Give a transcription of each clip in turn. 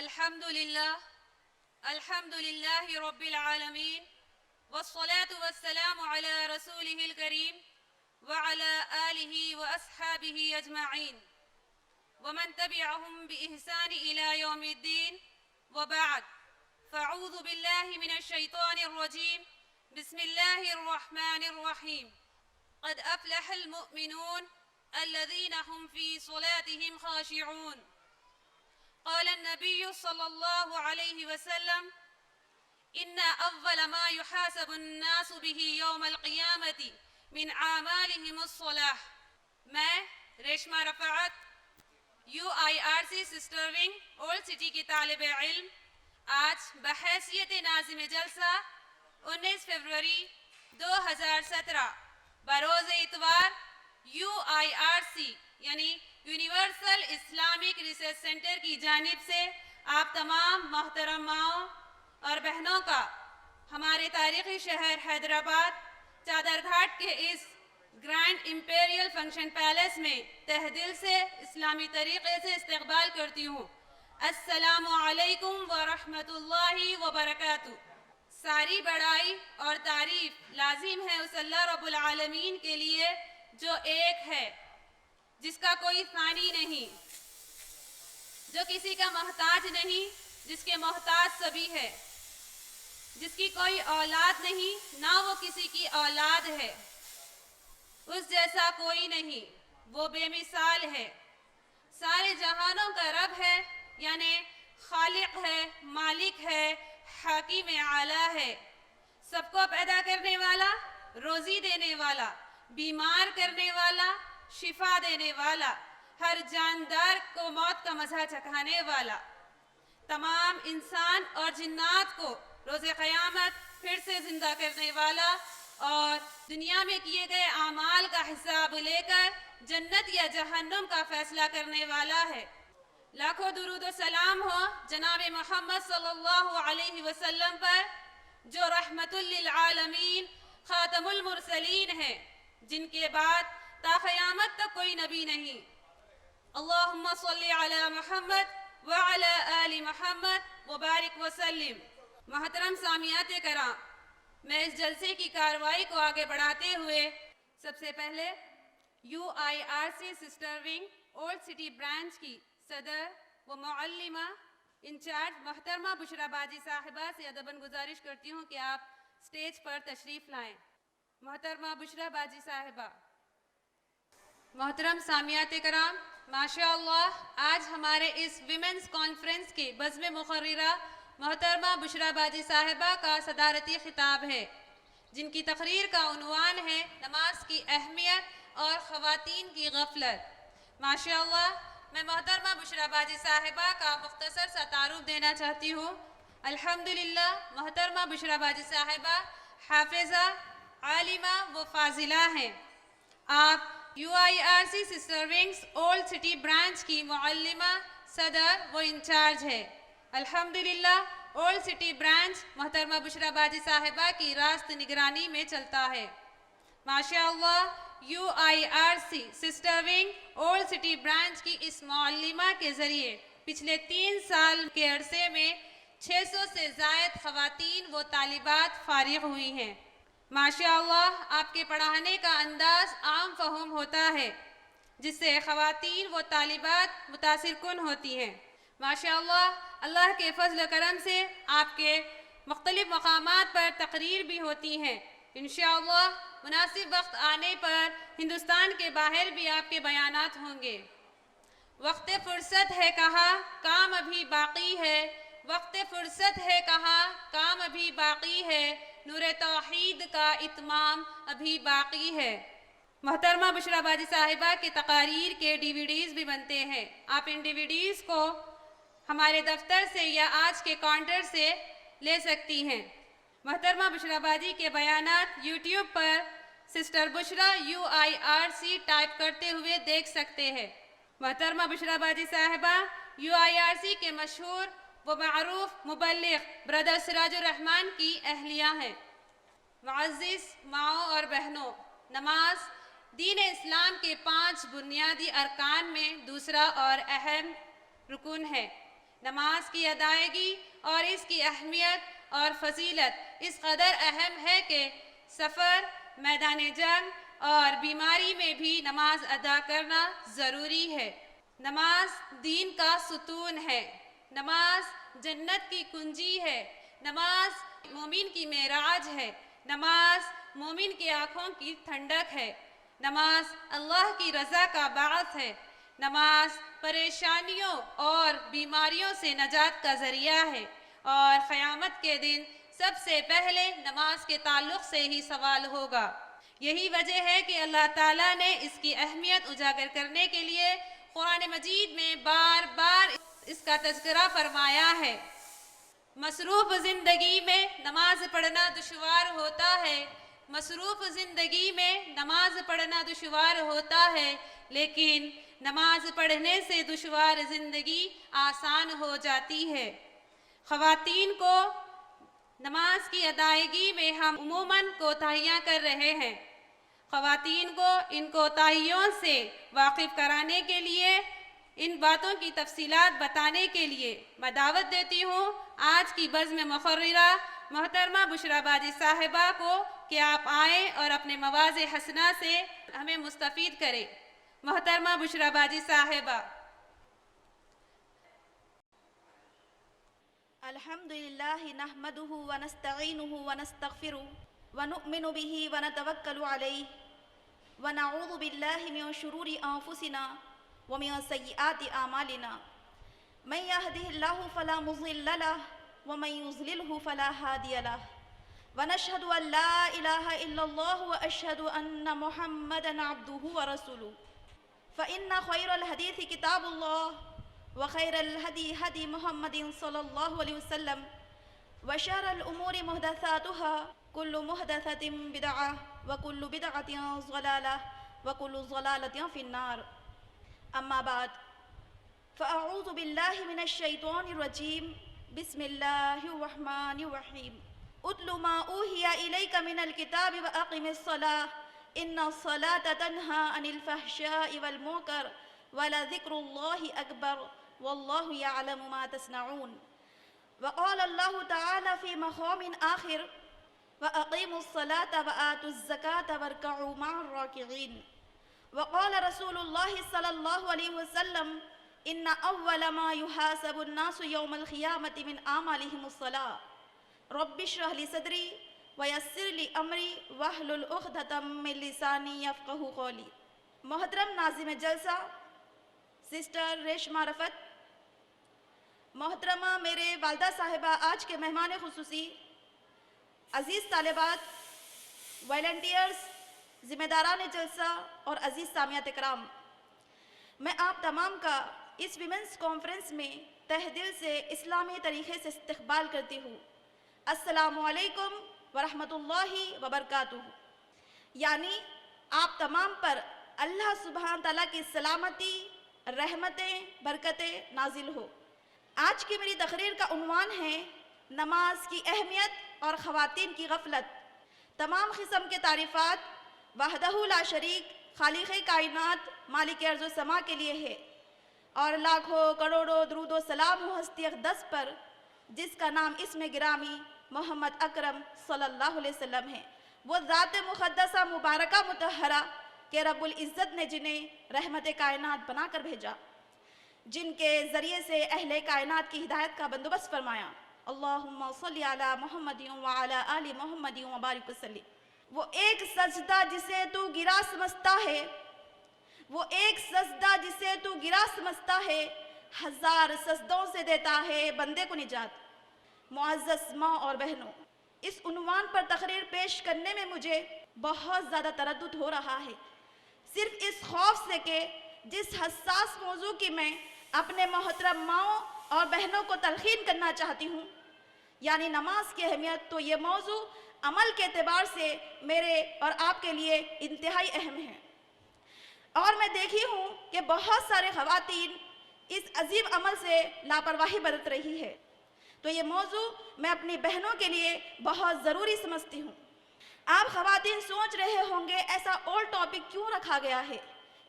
الحمد لله رب العالمين والصلاة والسلام على رسوله الكريم وعلى آله وأصحابه أجمعين ومن تبعهم بإحسان إلى يوم الدين وبعد فأعوذ بالله من الشيطان الرجيم بسم الله الرحمن الرحيم قد أفلح المؤمنون الذين هم في صلاتهم خاشعون قال النبي صلى الله عليه وسلم إن أول ما يحاسب الناس به يوم القيامة من أعمالهم الصلاة. میں ریشما رفعت UIRC sister wing old city کی طالب علم آج بحیثیت ناظم جلسہ 19 فروری 2017 بروز اتوار UIRC یعنی یونیورسل اسلامک ریسرچ سینٹر کی جانب سے آپ تمام محترم ماؤں اور بہنوں کا ہمارے تاریخی شہر حیدرآباد چادر گھاٹ کے اس گرینڈ امپیریل فنکشن پیلس میں تہ دل سے اسلامی طریقے سے استقبال کرتی ہوں. السلام علیکم ورحمۃ اللہ وبرکاتہ. ساری بڑائی اور تعریف لازم ہے اس اللہ رب العالمین کے لیے جو ایک ہے، جس کا کوئی ثانی نہیں، جو کسی کا محتاج نہیں، جس کے محتاج سبھی ہے، جس کی کوئی اولاد نہیں نہ وہ کسی کی اولاد ہے، اس جیسا کوئی نہیں، وہ بے مثال ہے، سارے جہانوں کا رب ہے، یعنی خالق ہے، مالک ہے، حاکم اعلیٰ ہے، سب کو پیدا کرنے والا، روزی دینے والا، بیمار کرنے والا، شفا دینے والا، ہر جاندار کو موت کا مزہ چکھانے والا، تمام انسان اور جنات کو روز قیامت پھر سے زندہ کرنے والا اور دنیا میں کیے گئے اعمال کا حساب لے کر جنت یا جہنم کا فیصلہ کرنے والا ہے. لاکھوں درود و سلام ہو جناب محمد صلی اللہ علیہ وسلم پر، جو رحمت للعالمین خاتم المرسلین ہیں، جن کے بعد تا قیامت تک کوئی نبی نہیں. اللہم صلی علی محمد وعلی آل محمد وبارک وسلم. محترم سامعات کرام، میں اس جلسے کی کارروائی کو آگے بڑھاتے ہوئے سب سے پہلے UIRC sister wing old city branch کی صدر و معلمہ انچارج محترمہ بشرا باجی صاحبہ سے ادباً گزارش کرتی ہوں کہ آپ سٹیج پر تشریف لائیں. محترمہ بشرا باجی صاحبہ. محترم سامعات کرام، ماشاء اللہ آج ہمارے اس ویمنز کانفرنس کے بزم مقررہ محترمہ بشرا باجی صاحبہ کا صدارتی خطاب ہے، جن کی تقریر کا عنوان ہے نماز کی اہمیت اور خواتین کی غفلت. ماشاء اللہ میں محترمہ بشرا باجی صاحبہ کا مختصر سا تعارف دینا چاہتی ہوں. الحمدللہ محترمہ بشرا باجی صاحبہ حافظہ، عالمہ و فاضلہ ہیں. آپ UIRC sister wings old city branch کی معلمہ، صدر و انچارج ہے. الحمدللہ اولڈ سٹی برانچ محترمہ بشرا باجی صاحبہ کی راست نگرانی میں چلتا ہے. ماشاء اللہ UIRC sister wing old city branch کی اس معلمہ کے ذریعے پچھلے 3 سال کے عرصے میں 600 سے زائد خواتین و طالبات فارغ ہوئی ہیں. ماشاء اللہ آپ کے پڑھانے کا انداز عام فہم ہوتا ہے، جس سے خواتین و طالبات متاثر کن ہوتی ہیں. ماشاء اللہ کے فضل و کرم سے آپ کے مختلف مقامات پر تقریر بھی ہوتی ہیں. انشاءاللہ مناسب وقت آنے پر ہندوستان کے باہر بھی آپ کے بیانات ہوں گے. وقت فرصت ہے کہا کام ابھی باقی ہے، وقت فرصت ہے کہا کام ابھی باقی ہے، نور توحید کا اتمام ابھی باقی ہے. محترمہ بشرا باجی صاحبہ کے تقاریر کے DVDs بھی بنتے ہیں. آپ ان DVDs کو ہمارے دفتر سے یا آج کے کاؤنٹر سے لے سکتی ہیں. محترمہ بشرا باجی کے بیانات YouTube پر سسٹر بشرا UIRC ٹائپ کرتے ہوئے دیکھ سکتے ہیں. محترمہ بشرا باجی صاحبہ UIRC کے مشہور و معروف مبلغ برادر سراج الرحمن کی اہلیہ ہیں. معزز ماؤں اور بہنوں، نماز دین اسلام کے 5 بنیادی ارکان میں دوسرا اور اہم رکن ہے. نماز کی ادائیگی اور اس کی اہمیت اور فضیلت اس قدر اہم ہے کہ سفر، میدان جنگ اور بیماری میں بھی نماز ادا کرنا ضروری ہے۔ نماز دین کا ستون ہے، نماز جنت کی کنجی ہے، نماز مومن کی معراج ہے، نماز مومن کی آنکھوں کی ٹھنڈک ہے، نماز اللہ کی رضا کا باعث ہے، نماز پریشانیوں اور بیماریوں سے نجات کا ذریعہ ہے، اور قیامت کے دن سب سے پہلے نماز کے تعلق سے ہی سوال ہوگا۔ یہی وجہ ہے کہ اللہ تعالیٰ نے اس کی اہمیت اجاگر کرنے کے لیے قرآن مجید میں بار بار اس کا تذکرہ فرمایا ہے۔ مصروف زندگی میں نماز پڑھنا دشوار ہوتا ہے، مصروف زندگی میں نماز پڑھنا دشوار ہوتا ہے، لیکن نماز پڑھنے سے دشوار زندگی آسان ہو جاتی ہے۔ خواتین کو نماز کی ادائیگی میں ہم عموماً کوتاہیاں کر رہے ہیں۔ خواتین کو ان کوتاہیوں سے واقف کرانے کے لیے، ان باتوں کی تفصیلات بتانے کے لیے میں دعوت دیتی ہوں آج کی بزم مقررہ محترمہ بشریٰ باجی صاحبہ کو کہ آپ آئیں اور اپنے مواضع حسنہ سے ہمیں مستفید کریں۔ محترمہ بشریٰ باجی صاحبہ۔ الحمد للہ نحمده ونستعینه ونستغفره ونؤمن به ونتوکل علیہ ونعوذ باللہ من شرور انفسنا ومن سیئات اعمالنا من يهده الله فلا مضل له ومن يضلله فلا هادي له ونشهد ان لا اله الا الله واشهد ان محمدا عبده ورسوله فان خير الحديث كتاب الله وخير الهدي هدي محمد صلى الله عليه وسلم وشر الامور محدثاتها كل محدثة بدعة وكل بدعة ضلالة وكل ضلالة في النار اما بعد فأعوذ بالله من الشيطان الرجيم بسم الله الرحمن الرحيم اتل ما أوحي إليك من الكتاب وأقم الصلاة إن الصلاة تنهى عن الفحشاء والمنكر ولذكر الله أكبر والله يعلم ما تصنعون وقال الله تعالى في مقام آخر وأقيموا الصلاة وآتوا الزكاة واركعوا مع الراكعين وقال رسول الله صلى الله عليه وسلم إن أول ما يحاسب الناس يوم القيامة من أعمالهم الصلاة رب اشرح لي صدري ويسر لي أمري واحلل عقدة من لساني يفقهوا قولي۔ محترم ناظم جلسہ سسٹر ریشما رفت، محترمہ میرے والدہ صاحبہ، آج کے مہمان خصوصی، عزیز طالبات، والنٹیئرز، ذمہ داران جلسہ اور عزیز سامعات اکرام، میں آپ تمام کا اس ویمنس کانفرنس میں تہ دل سے اسلامی طریقے سے استقبال کرتی ہوں۔ السلام علیکم ورحمۃ اللہ وبرکاتہ۔ یعنی آپ تمام پر اللہ سبحانہ تعالیٰ کی سلامتی، رحمتیں، برکتیں نازل ہو۔ آج کی میری تقریر کا عنوان ہے نماز کی اہمیت اور خواتین کی غفلت۔ تمام قسم کے تعریفات وحدہ لا شریک خالق کائنات مالک ارض و سما کے لیے ہے، اور لاکھوں کروڑوں درود و سلام ہو ہستی اقدس پر جس کا نام اسم گرامی محمد اکرم صلی اللہ علیہ وسلم ہے، وہ ذات مقدسہ مبارکہ مطہرہ کہ رب العزت نے جنہیں رحمت کائنات بنا کر بھیجا، جن کے ذریعے سے اہل کائنات کی ہدایت کا بندوبست فرمایا۔ اللہم صلی علی محمد وعلی آل محمد وبارک وسلم۔ وہ ایک سجدہ جسے تو گرا سمجھتا ہے، وہ ایک سجدہ جسے تو گرا سمجھتا ہے، ہزار سجدوں سے دیتا ہے بندے کو نجات۔ معزز ماں اور بہنوں، اس عنوان پر تقریر پیش کرنے میں مجھے بہت زیادہ تردد ہو رہا ہے، صرف اس خوف سے کہ جس حساس موضوع کی میں اپنے محترم ماؤں اور بہنوں کو تلقین کرنا چاہتی ہوں، یعنی نماز کی اہمیت، تو یہ موضوع عمل کے اعتبار سے میرے اور آپ کے لیے انتہائی اہم ہے، اور میں دیکھی ہوں کہ بہت سارے خواتین اس عظیم عمل سے لاپرواہی برت رہی ہے، تو یہ موضوع میں اپنی بہنوں کے لیے بہت ضروری سمجھتی ہوں۔ آپ خواتین سوچ رہے ہوں گے ایسا اولڈ ٹاپک کیوں رکھا گیا ہے،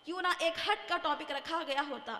کیوں نہ ایک ہٹ کا ٹاپک رکھا گیا ہوتا،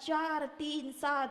437।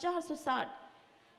460।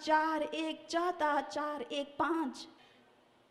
4114-415।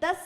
10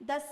10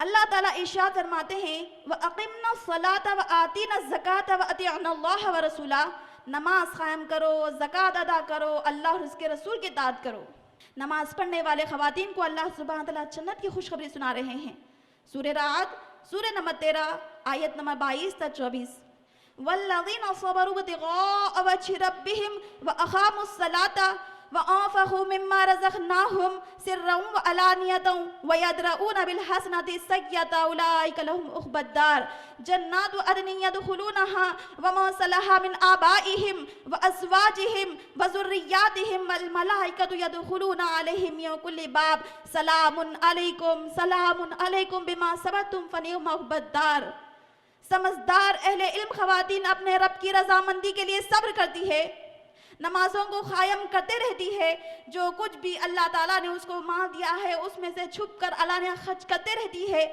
اللہ تعالیٰ ارشاد فرماتے ہیں وَأَقِمْنَا الصَّلَاةَ وَآتِينَا الزَّكَاةَ وَأَطِعْنَا اللَّهَ وَرَسُولَهُ، نماز قائم کرو، زکوٰۃ ادا کرو، اللہ اور اس کے رسول کی اطاعت کرو۔ نماز پڑھنے والے خواتین کو اللہ سبحانہ تعالیٰ جنت کی خوشخبری سنا رہے ہیں۔ سورہ رعد سورہ نمبر 13 آیت نمبر 22 تا 24۔ وَالَّذِينَ صَبَرُوا ابْتِغَاءَ وَجْهِ رَبِّهِمْ وَأَقَامُوا الصَّلَاةَ وَأَنفَقُوا مِمَّا رَزَقْنَاهُمْ سِرًّا وَعَلَانِيَةً وَيَدْرَؤُونَ بِالْحَسَنَةِ السَّيِّئَةَ أُولَٰئِكَ لَهُمْ عُقْبَى الدَّارِ جَنَّاتُ عَدْنٍ يَدْخُلُونَهَا وَمَن صَلَحَ مِنْ آبَائِهِمْ وَأَزْوَاجِهِمْ وَذُرِّيَّاتِهِمْ وَالْمَلَائِكَةُ يَدْخُلُونَ عَلَيْهِمْ مِن كُلِّ بَابٍ سَلَامٌ عَلَيْكُمْ بِمَا صَبَرْتُمْ فَنِعْمَ عُقْبَى الدَّارِ۔ سمجھدار اہل علم خواتین اپنے رب کی رضامندی کے لیے صبر کرتی ہے، نمازوں کو قائم کرتے رہتی ہے، جو کچھ بھی اللہ تعالیٰ نے اس کو مال دیا ہے اس میں سے چھپ کر علانیہ خرچ کرتے رہتی ہے۔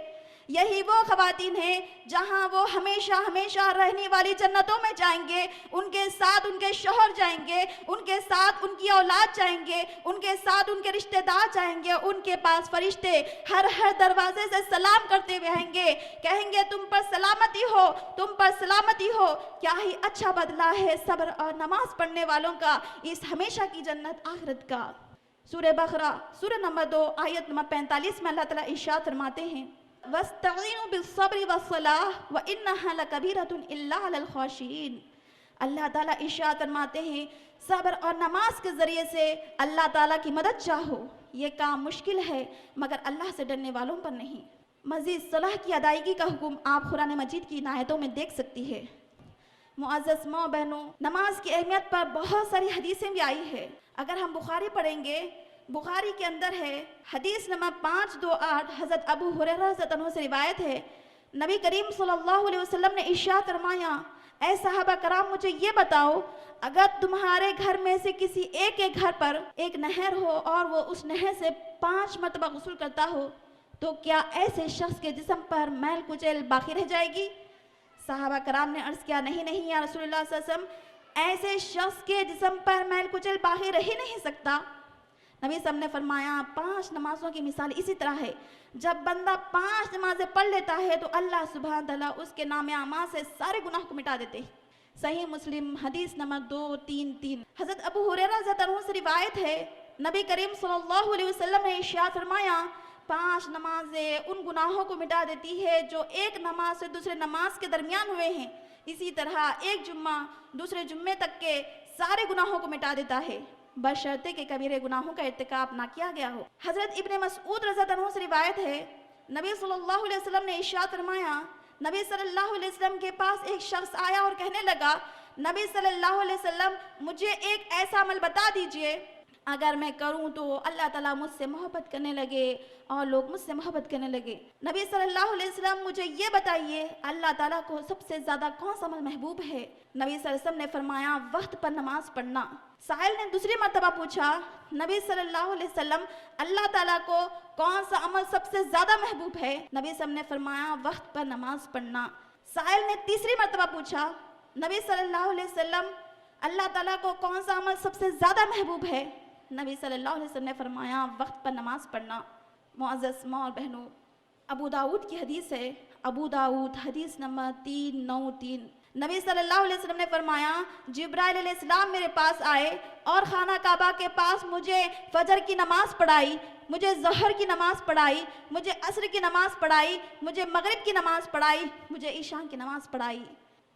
یہی وہ خواتین ہیں جہاں وہ ہمیشہ ہمیشہ رہنے والی جنتوں میں جائیں گے، ان کے ساتھ ان کے شوہر جائیں گے، ان کے ساتھ ان کی اولاد جائیں گے، ان کے ساتھ ان کے رشتہ دار جائیں گے، ان کے پاس فرشتے ہر دروازے سے سلام کرتے ہوئے آئیں گے، کہیں گے تم پر سلامتی ہو، تم پر سلامتی ہو۔ کیا ہی اچھا بدلہ ہے صبر اور نماز پڑھنے والوں کا اس ہمیشہ کی جنت آخرت کا۔ سورہ بقرہ سورہ نمبر 2 آیت نمبر 45 میں اللہ تعالیٰ ارشاد فرماتے ہیں وَاسْتَعِينُوا بِالصَّبْرِ وَالصَّلَاةِ وَإِنَّهَا لَكَبِيرَةٌ إِلَّا عَلَى الْخَاشِعِينَ۔ اللہ تعالیٰ ارشاد فرماتے ہیں صبر اور نماز کے ذریعے سے اللہ تعالیٰ کی مدد چاہو، یہ کام مشکل ہے مگر اللہ سے ڈرنے والوں پر نہیں۔ مزید صلاح کی ادائیگی کا حکم آپ قرآن مجید کی ان آیتوں میں دیکھ سکتی ہے۔ معزز ماں بہنوں، نماز کی اہمیت پر بہت ساری حدیثیں بھی آئی ہے۔ اگر ہم بخاری پڑھیں گے، بخاری کے اندر ہے حدیث نمبر 528، حضرت ابو ہریرہ رضی اللہ عنہ سے روایت ہے، نبی کریم صلی اللہ علیہ وسلم نے ارشاد فرمایا اے صحابہ کرام مجھے یہ بتاؤ، اگر تمہارے گھر میں سے کسی ایک کے گھر پر ایک نہر ہو اور وہ اس نہر سے 5 مرتبہ غسل کرتا ہو تو کیا ایسے شخص کے جسم پر میل کچیل باقی رہ جائے گی؟ صحابہ کرام نے عرض کیا نہیں نہیں یا رسول اللہ صلی اللہ علیہ وسلم، ایسے شخص کے جسم پر میل کچیل باقی رہ ہی نہیں سکتا۔ نبی صلی اللہ علیہ وسلم نے فرمایا 5 نمازوں کی مثال اسی طرح ہے، جب بندہ 5 نمازیں پڑھ لیتا ہے تو اللہ سبحانہ تعالیٰ اس کے نام اعمال سے سارے گناہ کو مٹا دیتے ہیں۔ صحیح مسلم حدیث نمبر 233۔ حضرت ابو ہریرہ رضی اللہ عنہ سے روایت ہے، نبی کریم صلی اللہ علیہ وسلم نے ارشاد فرمایا 5 نمازیں ان گناہوں کو مٹا دیتی ہے جو ایک نماز سے دوسرے نماز کے درمیان ہوئے ہیں، اسی طرح ایک جمعہ دوسرے جمعے تک کے سارے گناہوں کو مٹا دیتا ہے، بشرطے کہ کبیرے گناہوں کا ارتکاب نہ کیا گیا ہو۔ حضرت ابن مسعود رضی اللہ عنہ سے روایت ہے، نبی صلی اللہ علیہ وسلم نے ارشاد فرمایا نبی صلی اللہ علیہ وسلم کے پاس ایک شخص آیا اور کہنے لگا نبی صلی اللہ علیہ وسلم مجھے ایک ایسا عمل بتا دیجئے اگر میں کروں تو اللہ تعالیٰ مجھ سے محبت کرنے لگے اور لوگ مجھ سے محبت کرنے لگے۔ نبی صلی اللہ علیہ وسلم مجھے یہ بتائیے اللہ تعالیٰ کو سب سے زیادہ کون سا عمل محبوب ہے؟ نبی صلی اللہ علیہ وسلم نے فرمایا وقت پر نماز پڑھنا۔ سائل نے دوسری مرتبہ پوچھا نبی صلی اللہ علیہ وسلم اللہ تعالیٰ کو کون سا عمل سب سے زیادہ محبوب ہے؟ نبی صلی اللہ علیہ وسلم نے فرمایا وقت پر نماز پڑھنا۔ سائل نے تیسری مرتبہ پوچھا نبی صلی اللہ علیہ وسلم اللہ تعالیٰ کو کون سا عمل سب سے زیادہ محبوب ہے؟ نبی صلی اللہ علیہ وسلم نے فرمایا وقت پر نماز پڑھنا۔ معزز ماں اور بہنوں، ابو داؤد کی حدیث ہے، ابو داؤد حدیث نمبر 393۔ نبی صلی اللہ علیہ وسلم نے فرمایا جبرائیل علیہ السلام میرے پاس آئے اور خانہ کعبہ کے پاس مجھے فجر کی نماز پڑھائی، مجھے ظہر کی نماز پڑھائی، مجھے عصر کی نماز پڑھائی، مجھے مغرب کی نماز پڑھائی، مجھے عشاء کی نماز پڑھائی۔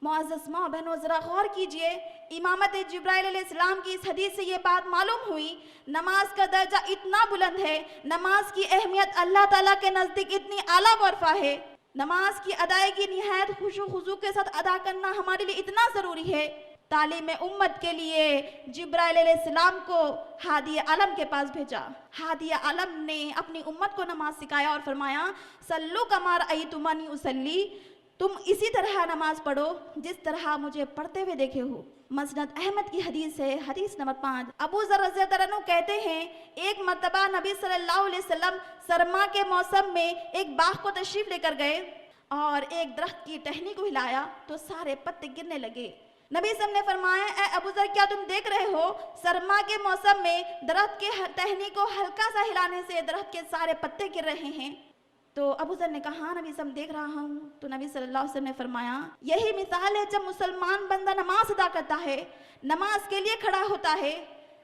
معزز ماں بہنوں ذرا غور کیجئے، امامت جبرائیل علیہ السلام کی اس حدیث سے یہ بات معلوم ہوئی نماز کا درجہ اتنا بلند ہے، نماز کی اہمیت اللہ تعالیٰ کے نزدیک اتنی اعلیٰ و عرفہ ہے، نماز کی ادائیگی نہایت خشوع و خضوع کے ساتھ ادا کرنا ہمارے لیے اتنا ضروری ہے۔ تعلیم امت کے لیے جبرائیل علیہ السلام کو ہادی عالم کے پاس بھیجا، ہادی عالم نے اپنی امت کو نماز سکھایا اور فرمایا صلو کما رأیتمونی اصلی، تم اسی طرح نماز پڑھو جس طرح مجھے پڑھتے ہوئے دیکھے ہو۔ مسند احمد کی حدیث ہے، حدیث نمبر 5۔ ابو ذر رضی اللہ عنہ کہتے ہیں ایک مرتبہ نبی صلی اللہ علیہ وسلم سرما کے موسم میں ایک باغ کو تشریف لے کر گئے اور ایک درخت کی ٹہنی کو ہلایا تو سارے پتے گرنے لگے۔ نبی صلی اللہ علیہ وسلم نے فرمایا اے ابو ذر کیا تم دیکھ رہے ہو سرما کے موسم میں درخت کے ٹہنی کو ہلکا سا ہلانے سے درخت کے سارے پتے گر رہے ہیں؟ تو ابو ذر نے کہا نبی صلی اللہ علیہ وسلم دیکھ رہا ہوں. تو نبی صلی اللہ علیہ وسلم نے فرمایا یہی مثال ہے جب مسلمان بندہ نماز ادا کرتا ہے, نماز کے لیے کھڑا ہوتا ہے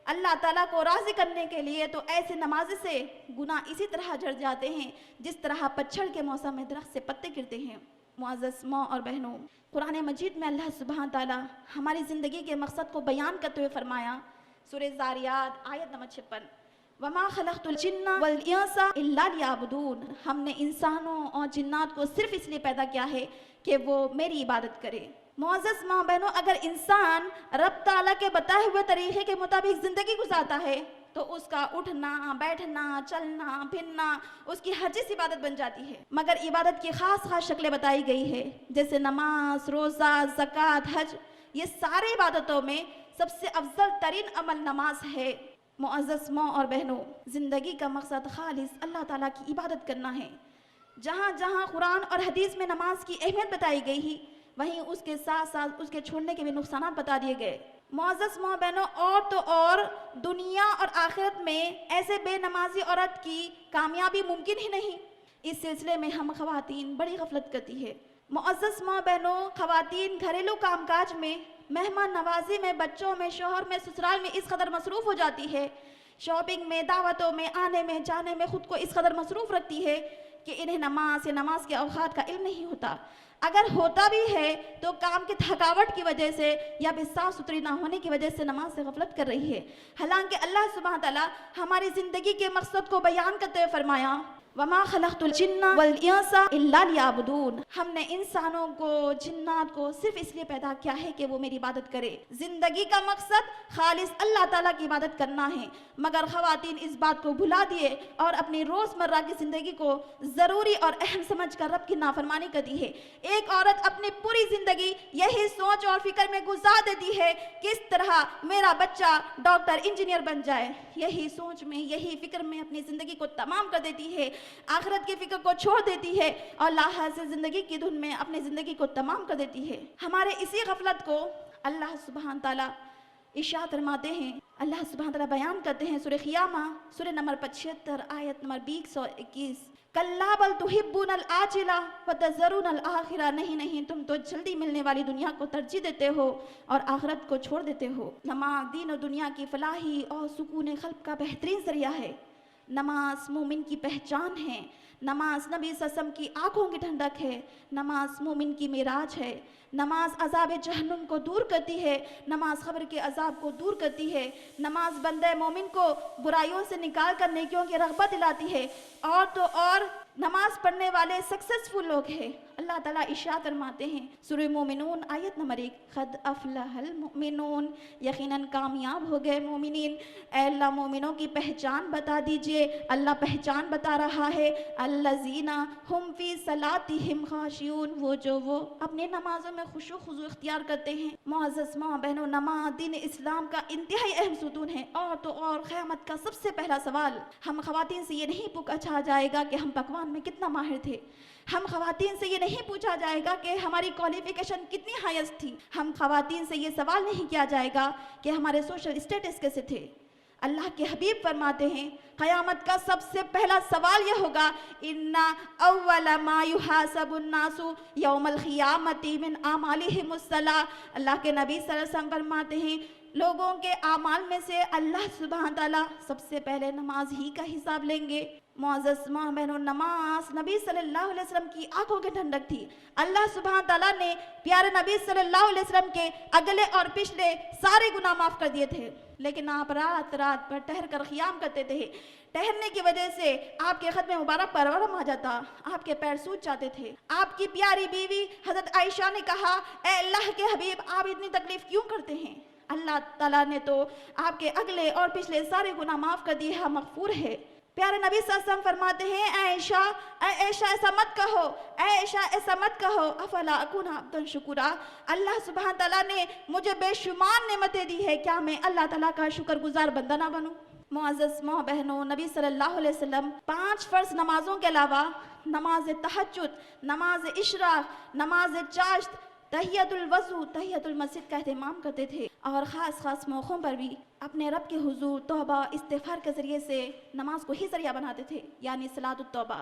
اللہ تعالیٰ کو راضی کرنے کے لیے, تو ایسے نماز سے گناہ اسی طرح جھڑ جاتے ہیں جس طرح پتجھڑ کے موسم میں درخت سے پتے گرتے ہیں. معزز ماں اور بہنوں, قرآن مجید میں اللہ سبحانہ تعالیٰ ہماری زندگی کے مقصد کو بیان کرتے ہوئے فرمایا, سورہ زاریات آیت نمبر 56, وَمَا خَلَقْتُ الْجِنَّ وَالْإِنسَ إِلَّا لِيَعْبُدُونَ, ہم نے انسانوں اور جنات کو صرف اس لیے پیدا کیا ہے کہ وہ میری عبادت کرے. معزز ماں بہنوں, اگر انسان رب تعالیٰ کے بتائے ہوئے طریقے کے مطابق زندگی گزارتا ہے تو اس کا اٹھنا, بیٹھنا, چلنا, پھرنا, اس کی ہر چیز عبادت بن جاتی ہے. مگر عبادت کی خاص خاص شکلیں بتائی گئی ہے, جیسے نماز, روزہ, زکوٰۃ, حج. یہ سارے عبادتوں میں سب سے افضل ترین عمل نماز ہے. معزز ماں اور بہنوں, زندگی کا مقصد خالص اللہ تعالیٰ کی عبادت کرنا ہے. جہاں جہاں قرآن اور حدیث میں نماز کی اہمیت بتائی گئی ہی, وہیں اس کے ساتھ ساتھ اس کے چھوڑنے کے بھی نقصانات بتا دیے گئے. معزز ماں بہنوں, اور دنیا اور آخرت میں ایسے بے نمازی عورت کی کامیابی ممکن ہی نہیں. اس سلسلے میں ہم خواتین بڑی غفلت کرتی ہے. معزز ماں بہنوں, خواتین گھریلو کام کاج میں, مہمان نوازی میں, بچوں میں, شوہر میں, سسرال میں اس قدر مصروف ہو جاتی ہے, شاپنگ میں, دعوتوں میں, آنے میں جانے میں خود کو اس قدر مصروف رکھتی ہے کہ انہیں نماز یا نماز کے اوقات کا علم نہیں ہوتا. اگر ہوتا بھی ہے تو کام کی تھکاوٹ کی وجہ سے یا بھی صاف ستھری نہ ہونے کی وجہ سے نماز سے غفلت کر رہی ہے. حالانکہ اللہ سبحانہ تعالیٰ ہماری زندگی کے مقصد کو بیان کرتے ہوئے فرمایا وَمَا خَلَقْتُ الْجِنَّ وَالْإِنسَ إِلَّا لِيَعْبُدُونَ, ہم نے انسانوں کو, جنات کو صرف اس لیے پیدا کیا ہے کہ وہ میری عبادت کرے. زندگی کا مقصد خالص اللہ تعالیٰ کی عبادت کرنا ہے. مگر خواتین اس بات کو بھلا دیے اور اپنی روزمرہ کی زندگی کو ضروری اور اہم سمجھ کر رب کی نافرمانی کرتی ہے. ایک عورت اپنی پوری زندگی یہی سوچ اور فکر میں گزار دیتی ہے کس طرح میرا بچہ ڈاکٹر, انجینئر بن جائے. یہی سوچ میں, یہی فکر میں اپنی زندگی کو تمام کر دیتی ہے, آخرت کی فکر کو چھوڑ دیتی ہے اور لاحاظ زندگی کی دھن میں اپنی زندگی کو تمام کر دیتی ہے. ہمارے اسی غفلت کو اللہ سبحانہ تعالیٰ ارشاد فرماتے ہیں, اللہ سبحانہ تعالیٰ بیان کرتے ہیں سورہ قیامہ, سورہ نمبر 75 آیت نمبر 20 اور 21, کَلَّا بَلْ تُحِبُّونَ الْعَاجِلَةَ وَتَذَرُونَ الْآخِرَةَ, نہیں نہیں تم تو جلدی ملنے والی دنیا کو ترجیح دیتے ہو اور آخرت کو چھوڑ دیتے ہو. نماز دین و دنیا کی فلاحی اور سکون قلب کا بہترین ذریعہ ہے. نماز مومن کی پہچان ہے. نماز نبی صلی اللہ علیہ وسلم کی آنکھوں کی ٹھنڈک ہے. نماز مومن کی معراج ہے. نماز عذاب جہنم کو دور کرتی ہے. نماز قبر کے عذاب کو دور کرتی ہے. نماز بندہ مومن کو برائیوں سے نکال کر نیکیوں کی رغبت دلاتی ہے. اور تو اور نماز پڑھنے والے سکسیسفل لوگ ہیں. اللہ تعالیٰ ارشاد فرماتے ہیں سورہ مومنون آیت نمبر 1, قد افلح المؤمنون, یقیناً کامیاب ہو گئے مومنین. اے اللہ مومنوں کی پہچان بتا دیجئے. اللہ پہچان بتا رہا ہے, الذین ہم فی صلاتہم خاشعون, وہ اپنے نمازوں میں خشوع و خضوع اختیار کرتے ہیں. معزز ماں بہنوں, نماز دین اسلام کا انتہائی اہم ستون ہے. اور تو اور قیامت کا سب سے پہلا سوال ہم خواتین سے یہ نہیں پوچھا جائے گا کہ ہم پکوان میں کتنا ماہر تھے. ہم خواتین سے یہ نہیں پوچھا جائے گا کہ ہماری کوالیفیکیشن کتنی ہائیسٹ تھی. ہم خواتین سے یہ سوال نہیں کیا جائے گا کہ ہمارے سوشل اسٹیٹس کیسے تھے. اللہ کے حبیب فرماتے ہیں قیامت کا سب سے پہلا سوال یہ ہوگا, ان اول ما یحاسب الناس یوم القیامۃ من اعمالہم الصلاۃ. اللہ کے نبی صلی اللہ علیہ وسلم فرماتے ہیں لوگوں کے اعمال میں سے اللہ سبحانہ تعالیٰ سب سے پہلے نماز ہی کا حساب لیں گے. معزز ماں بہنوں, نماز نبی صلی اللہ علیہ وسلم کی آنکھوں کی ٹھنڈک تھی. اللہ سبحانہ تعالیٰ نے پیارے نبی صلی اللہ علیہ وسلم کے اگلے اور پچھلے سارے گناہ معاف کر دیے تھے, لیکن آپ رات رات پر ٹہر کر قیام کرتے تھے. ٹہرنے کی وجہ سے آپ کے خط میں مبارک پر ورم آ جاتا, آپ کے پیر سوج جاتے تھے. آپ کی پیاری بیوی حضرت عائشہ نے کہا اے اللہ کے حبیب آپ اتنی تکلیف کیوں کرتے ہیں. اللہ تعالیٰ نے تو آپ کے اگلے اور پچھلے سارے گناہ معاف کر دیے, مغفور ہے. پیارے نبی صلی اللہ علیہ وسلم فرماتے ہیں اے عائشہ ایسا مت کہو, اے عائشہ ایسا مت کہو, افلا اکون عبدا شکورا. اللہ سبحانہ تعالیٰ نے مجھے بے شمار نعمتیں دی ہے, کیا میں اللہ تعالیٰ کا شکر گزار بندہ نہ بنوں. معزز ماں بہنوں, نبی صلی اللہ علیہ وسلم 5 فرض نمازوں کے علاوہ نماز تہجد, نماز اشراق, نماز چاشت, تحیت الوضو, تحیت المسجد کا اہتمام کرتے تھے. اور خاص موقعوں پر بھی اپنے رب کے حضور توبہ استغفار کے ذریعے سے نماز کو ہی ذریعہ بناتے تھے, یعنی صلاۃ التوبہ.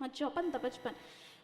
54-55,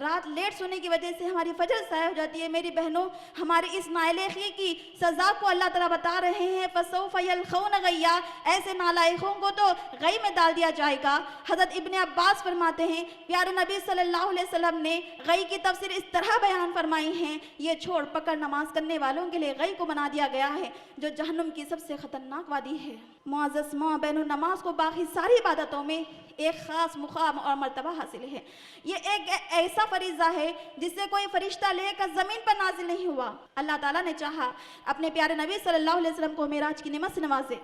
رات لیٹ سونے کی وجہ سے ہماری فجر ضائع ہو جاتی ہے۔ میری بہنوں، ہماری اس نالائقی کی سزا کو اللہ تعالیٰ بتا رہے ہیں، فَسَوْفَ يَلْقَوْنَ غَيًّا، ایسے نالائقوں کو تو غی میں ڈال دیا جائے گا۔ حضرت ابن عباس فرماتے ہیں پیارے نبی صلی اللہ علیہ وسلم نے غی کی تفسیر اس طرح بیان فرمائی ہیں، یہ چھوڑ پکڑ نماز کرنے والوں کے لیے غی کو بنا دیا گیا ہے جو جہنم کی سب سے خطرناک وادی ہے۔ معزز ماں بہنوں، نماز کو باقی ساری عبادتوں میں ایک خاص مقام اور مرتبہ حاصل ہے۔ یہ ایک ایسا فریضہ ہے جس سے کوئی فرشتہ لے کر زمین پر نازل نہیں ہوا۔ اللہ تعالیٰ نے چاہا اپنے پیارے نبی صلی اللہ علیہ وسلم کو معراج کی نعمت سے نوازے۔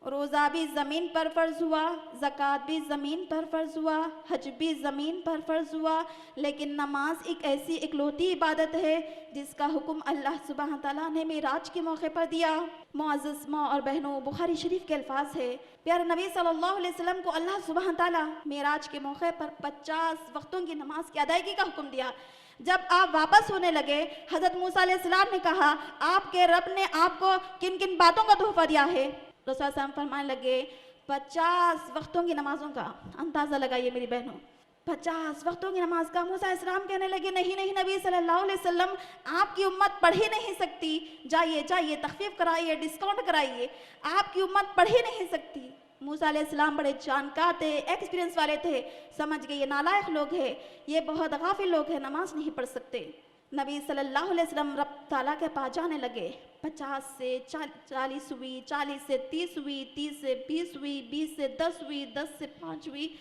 روزہ بھی زمین پر فرض ہوا، زکوٰۃ بھی زمین پر فرض ہوا، حج بھی زمین پر فرض ہوا، لیکن نماز ایک ایسی اکلوتی عبادت ہے جس کا حکم اللہ سبحانہ تعالیٰ نے معراج کے موقع پر دیا۔ معزز ماں اور بہنوں، بخاری شریف کے الفاظ ہے، پیارے نبی صلی اللہ علیہ وسلم کو اللہ سبحانہ تعالیٰ معراج کے موقع پر 50 وقتوں کی نماز کی ادائیگی کا حکم دیا۔ جب آپ واپس ہونے لگے، حضرت موسیٰ علیہ السلام نے کہا آپ کے رب نے آپ کو کن کن باتوں کا تحفہ دیا ہے؟ رسول صلی اللہ علیہ وسلم فرمانے لگے 50 وقتوں کی نمازوں کا۔ اندازہ لگائیے میری بہنوں، 50 وقتوں کی نماز کا۔ موسیٰ علیہ السلام کہنے لگے نہیں نبی صلی اللہ علیہ وسلم، آپ کی امت پڑھ ہی نہیں سکتی، جائیے تخفیف کرائیے، ڈسکاؤنٹ کرائیے، آپ کی امت پڑھ ہی نہیں سکتی۔ موسیٰ علیہ السلام بڑے جانکار تھے، ایکسپیرینس والے تھے، سمجھ گئے یہ نالائق لوگ ہیں، یہ بہت غافل لوگ ہیں، نماز نہیں پڑھ سکتے۔ نبی صلی اللہ علیہ وسلم رب تعالیٰ کے پاس جانے لگے، 50 سے 40 ہوئی، 40 سے 30 ہوئی، 30 سے 20 ہوئی، 20 سے 10 ہوئی، 10 سے 5 ہوئی۔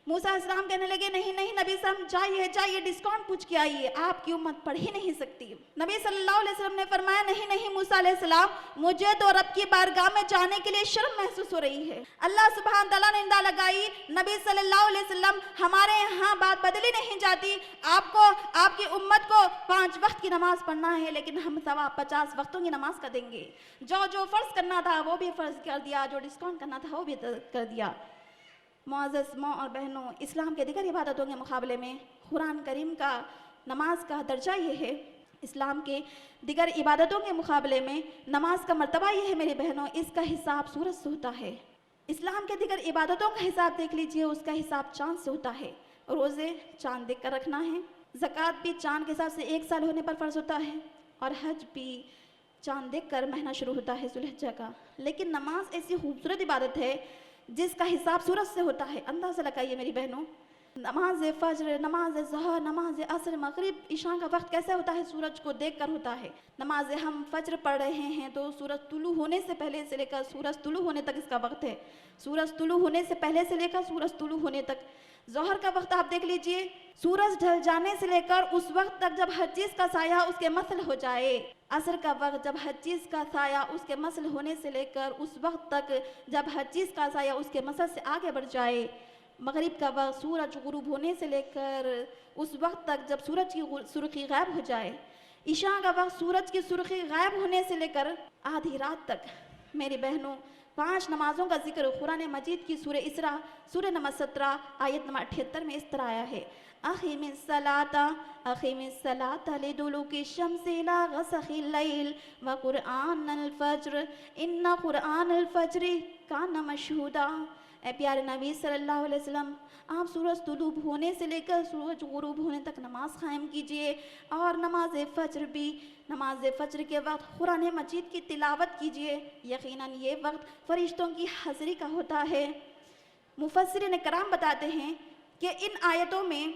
موسیٰ علیہ السلام کہنے لگے نہیں نبی صلی اللہ علیہ وسلم، جائیے ڈسکاؤنٹ پوچھ کے آئیے، آپ کی امت پڑھ ہی نہیں سکتی۔ نبی صلی اللہ علیہ وسلم نے فرمایا نہیں موسیٰ علیہ السلام، مجھے تو رب کی بارگاہ میں جانے کے لیے شرم محسوس ہو رہی ہے۔ اللہ سبحانہ تعالیٰ نے اندازہ لگائی، نبی صلی اللہ علیہ وسلم ہمارے یہاں بات بدلی نہیں جاتی، آپ کو، آپ کی امت کو 5 وقت کی نماز پڑھنا ہے، لیکن ہم سوا 50 وقتوں کی نماز کا دیں گے۔ جو فرض کرنا تھا وہ بھی فرض کر دیا، جو ڈسکاؤنٹ کرنا تھا وہ بھی کر دیا۔ معزز ماں اور بہنوں، اسلام کے دیگر عبادتوں کے مقابلے میں قرآن کریم کا نماز کا درجہ یہ ہے، اسلام کے دیگر عبادتوں کے مقابلے میں نماز کا مرتبہ یہ ہے میری بہنوں، اس کا حساب سورج سے ہوتا ہے۔ اسلام کے دیگر عبادتوں کا حساب دیکھ لیجئے، اس کا حساب چاند سے ہوتا ہے۔ روزے چاند دیکھ کر رکھنا ہے، زکوٰۃ بھی چاند کے حساب سے 1 سال ہونے پر فرض ہوتا ہے، اور حج بھی چاند دیکھ کر مہینہ شروع ہوتا ہے ذوالحجہ کا۔ لیکن نماز ایسی خوبصورت عبادت ہے جس کا حساب سورج سے ہوتا ہے۔ اندازہ لگائیے میری بہنوں، نماز فجر، نماز ظہر، نماز عصر، مغرب، عشاء کا وقت کیسے ہوتا ہے؟ سورج کو دیکھ کر ہوتا ہے۔ نماز ہم فجر پڑھ رہے ہیں تو سورج طلوع ہونے سے پہلے سے لے کر سورج طلوع ہونے تک اس کا وقت ہے، سورج طلوع ہونے سے پہلے سے لے کر سورج طلوع ہونے تک۔ ظہر کا وقت آپ دیکھ لیجئے، سورج ڈھل جانے سے لے کر اس وقت تک جب ہر چیز کا سایہ اس کے مثل ہو جائے۔ عصر کا وقت جب ہر چیز کا سایہ اس کے مثل ہونے سے لے کر اس وقت تک جب ہر چیز کا سایہ اس کے مثل سے آگے بڑھ جائے۔ مغرب کا وقت سورج غروب ہونے سے لے کر اس وقت تک جب سورج کی سرخی غائب ہو جائے۔ عشاء کا وقت سورج کی سرخی غائب ہونے سے لے کر آدھی رات تک۔ میری بہنوں، 5 نمازوں کا ذکر قرآن مجید کی سورہ اسراء سورہ نمبر 17 آیت نمبر 78 میں اس طرح آیا ہے، اقیم الصلاۃ لدلوک الشمس الی غسق اللیل وقرآن الفجر ان قرآن الفجر کان مشہودا۔ اے پیارے نبی صلی اللہ علیہ وسلم، آپ سورج طلوع ہونے سے لے کر سورج غروب ہونے تک نماز قائم کیجئے، اور نماز فجر بھی، نماز فجر کے وقت قرآن مجید کی تلاوت کیجئے، یقیناً یہ وقت فرشتوں کی حاضری کا ہوتا ہے۔ مفسرین کرام بتاتے ہیں کہ ان آیتوں میں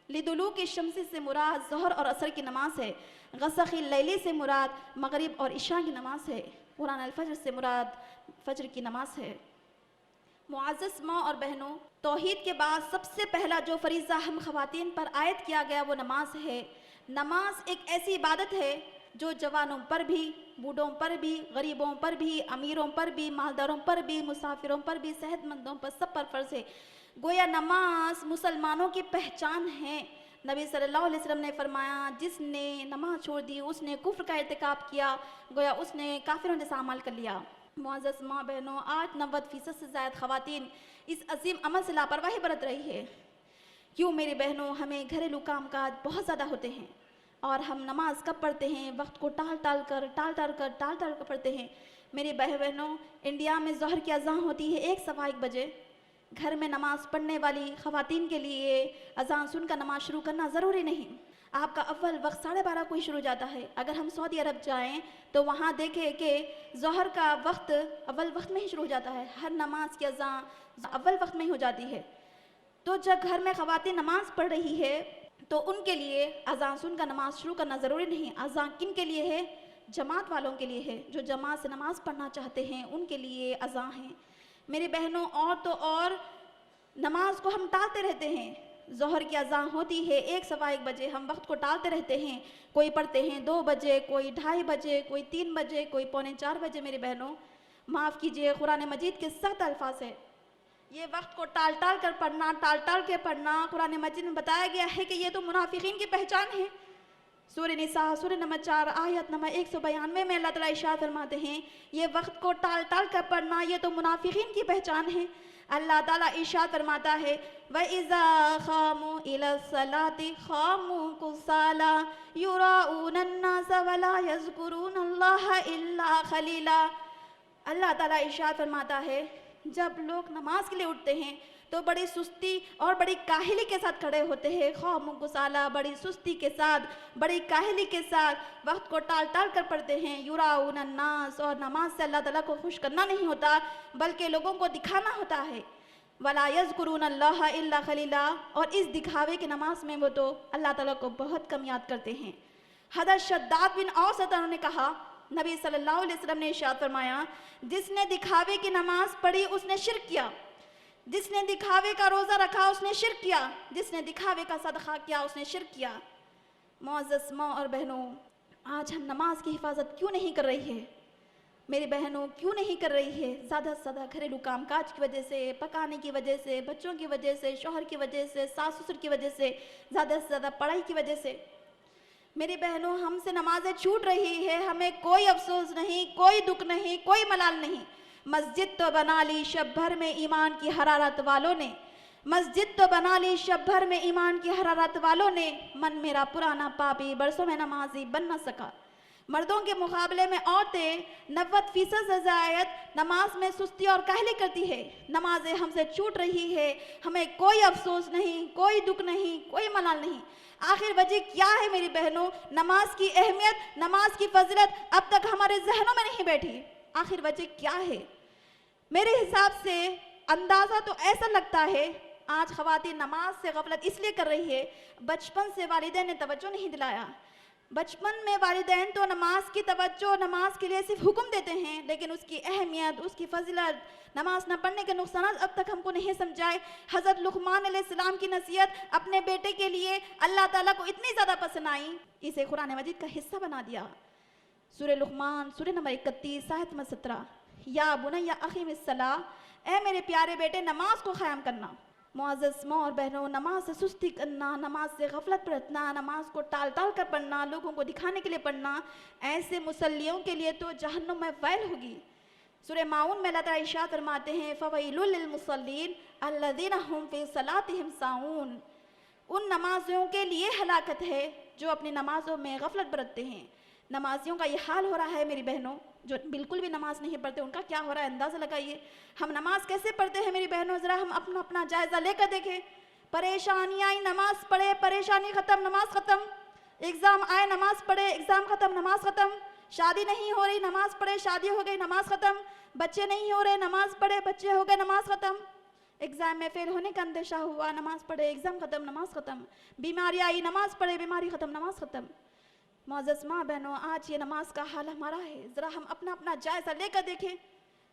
لدلوک الشمس سے مراد ظہر اور عصر کی نماز ہے، غسق اللیل سے مراد مغرب اور عشاء کی نماز ہے، قرآن الفجر سے مراد فجر کی نماز ہے۔ معزز ماں اور بہنوں، توحید کے بعد سب سے پہلا جو فریضہ ہم خواتین پر عائد کیا گیا وہ نماز ہے۔ نماز ایک ایسی عبادت ہے جو جوانوں پر بھی، بوڑھوں پر بھی، غریبوں پر بھی، امیروں پر بھی، مالداروں پر بھی، مسافروں پر بھی، صحت مندوں پر، سب پر فرض ہے۔ گویا نماز مسلمانوں کی پہچان ہے۔ نبی صلی اللہ علیہ وسلم نے فرمایا جس نے نماز چھوڑ دی اس نے کفر کا ارتکاب کیا، گویا اس نے کافروں جیسا عمل کر لیا۔ معزز ماں بہنوں، آج 90% سے زائد خواتین اس عظیم عمل سے لاپرواہی برت رہی ہے۔ کیوں میری بہنوں؟ ہمیں گھریلو کام کاج بہت زیادہ ہوتے ہیں اور ہم نماز کب پڑھتے ہیں؟ وقت کو ٹال کر پڑھتے ہیں۔ میری بہنوں، انڈیا میں ظہر کی اذان ہوتی ہے 1:15 بجے، گھر میں نماز پڑھنے والی خواتین کے لیے اذان سن کر نماز شروع کرنا ضروری نہیں. آپ کا اول وقت 12:30 کو ہی شروع ہو جاتا ہے. اگر ہم سعودی عرب جائیں تو وہاں دیکھیں کہ ظہر کا وقت اول وقت میں ہی شروع ہو جاتا ہے. ہر نماز کی اذان اول وقت میں ہی ہو جاتی ہے. تو جب گھر میں خواتین نماز پڑھ رہی ہے تو ان کے لیے اذان سن کر نماز شروع کرنا ضروری نہیں. اذان کن کے لیے ہے؟ جماعت والوں کے لیے ہے. جو جماعت سے نماز پڑھنا چاہتے ہیں ان کے لیے اذان ہے. میری بہنوں، اور تو اور نماز کو ہم ٹالتے رہتے ہیں. ظہر کی اذان ہوتی ہے 1:15 بجے، ہم وقت کو ٹالتے رہتے ہیں. کوئی پڑھتے ہیں 2 بجے، کوئی 2:30 بجے، کوئی 3 بجے، کوئی 3:45 بجے. میری بہنوں معاف کیجئے، قرآن مجید کے سخت الفاظ ہیں. یہ وقت کو ٹال کر پڑھنا، ٹال کے پڑھنا، قرآن مجید میں بتایا گیا ہے کہ یہ تو منافقین کی پہچان ہے. سورہ نساء سورہ نمبر 4 آیت نمبر 192 میں اللہ تعالیٰ ارشاد فرماتے ہیں یہ وقت کو ٹال کر پڑھنا یہ تو منافقین کی پہچان ہے. اللہ تعالیٰ ارشاد فرماتا ہے وَإِذَا خَامُوا إِلَى الصَّلَاةِ خَامُوا كُسَالَىٰ يُرَاءُونَ النَّاسَ وَلَا يَذْكُرُونَ اللَّهَ إِلَّا قَلِيلًا. اللہ تعالیٰ ارشاد فرماتا ہے جب لوگ نماز کے لیے اٹھتے ہیں تو بڑی سستی اور بڑی کاہلی کے ساتھ کھڑے ہوتے ہیں. خامو گسالہ، بڑی سستی کے ساتھ، بڑی کاہلی کے ساتھ وقت کو ٹال کر پڑھتے ہیں. یراؤن الناس، اور نماز سے اللہ تعالیٰ کو خوش کرنا نہیں ہوتا بلکہ لوگوں کو دکھانا ہوتا ہے. ولا یذکرون اللہ الا قلیلا، اور اس دکھاوے کی نماز میں وہ تو اللہ تعالیٰ کو بہت کم یاد کرتے ہیں. حضرت شداد بن اوس نے کہا نبی صلی اللہ علیہ وسلم نے ارشاد فرمایا جس نے دکھاوے کی نماز پڑھی اس نے شرک کیا. جس نے دکھاوے کا روزہ رکھا اس نے شرک کیا. جس نے دکھاوے کا صدقہ کیا اس نے شرک کیا. معزز ماں اور بہنوں، آج ہم نماز کی حفاظت کیوں نہیں کر رہی ہے؟ میری بہنوں کیوں نہیں کر رہی ہے؟ زیادہ سے زیادہ گھریلو کام کاج کی وجہ سے، پکانے کی وجہ سے، بچوں کی وجہ سے، شوہر کی وجہ سے، ساس سسر کی وجہ سے، زیادہ سے زیادہ پڑھائی کی وجہ سے. میری بہنوں ہم سے نمازیں چھوٹ رہی ہے، ہمیں کوئی افسوس نہیں، کوئی دکھ نہیں، کوئی ملال نہیں. مسجد تو بنا لی شب بھر میں ایمان کی حرارت والوں نے. مسجد تو بنا لی شب بھر میں ایمان کی حرارت والوں نے. من میرا پرانا پاپی برسوں میں نمازی بن نہ سکا. مردوں کے مقابلے میں عورتیں 90% سے زائد نماز میں سستی اور کاہلی کرتی ہے. نمازیں ہم سے چھوٹ رہی ہے، ہمیں کوئی افسوس نہیں، کوئی دکھ نہیں، کوئی ملال نہیں. آخر وجہ کیا ہے میری بہنوں؟ نماز کی اہمیت، نماز کی فضیلت اب تک ہمارے ذہنوں میں نہیں بیٹھی. آخر وجہ کیا ہے؟ میرے حساب سے اندازہ تو ایسا لگتا ہے آج خواتین نماز سے غفلت اس لیے کر رہی ہے بچپن سے والدین نے توجہ نہیں دلایا. بچپن میں والدین تو نماز کی توجہ، نماز کے لیے صرف حکم دیتے ہیں لیکن اس کی اہمیت، اس کی فضیلت، نماز نہ پڑھنے کے نقصانات اب تک ہم کو نہیں سمجھائے. حضرت لقمان علیہ السلام کی نصیحت اپنے بیٹے کے لیے اللہ تعالیٰ کو اتنی زیادہ پسند آئی اسے قرآن مجید کا حصہ بنا دیا. سورہ لقمان سورہ نمبر 31 آیت نمبر 17 یا بنی اقیم الصلاۃ، اے میرے پیارے بیٹے نماز کو قائم کرنا. معزز ماں اور بہنوں، نماز سے سستی کرنا، نماز سے غفلت برتنا، نماز کو ٹال کر پڑھنا، لوگوں کو دکھانے کے لیے پڑھنا، ایسے مصلیوں کے لیے تو جہنم میں ویل ہوگی. سورہ ماؤن میں اللہ تعالیٰ ارشاد فرماتے ہیں فویل للمصلین الذین هم فی صلاتهم ساہون. ان نمازیوں کے لیے ہلاکت ہے جو اپنی نمازوں میں غفلت برتتے ہیں. نمازیوں کا یہ حال ہو رہا ہے میری بہنوں، جو بالکل بھی نماز نہیں پڑھتے ان کا کیا ہو رہا ہے اندازہ لگائیے. ہم نماز کیسے پڑھتے ہیں میری بہنوں؟ ذرا ہم اپنا جائزہ لے کر دیکھیں. پریشانی آئی نماز پڑھے، پریشانی ختم نماز ختم. ایگزام آئے نماز پڑھے، ایگزام ختم نماز ختم. شادی نہیں ہو رہی نماز پڑھے، شادی ہو گئی نماز ختم. بچے نہیں ہو رہے نماز پڑھے، بچے ہو گئے نماز ختم. ایگزام میں فیل ہونے کا اندیشہ ہوا نماز پڑھے، ایگزام ختم نماز ختم. بیماری آئی نماز پڑھے، بیماری ختم نماز ختم. معزز ماں بہنوں، آج یہ نماز کا حال ہمارا ہے. ذرا ہم اپنا جائزہ لے کر دیکھیں.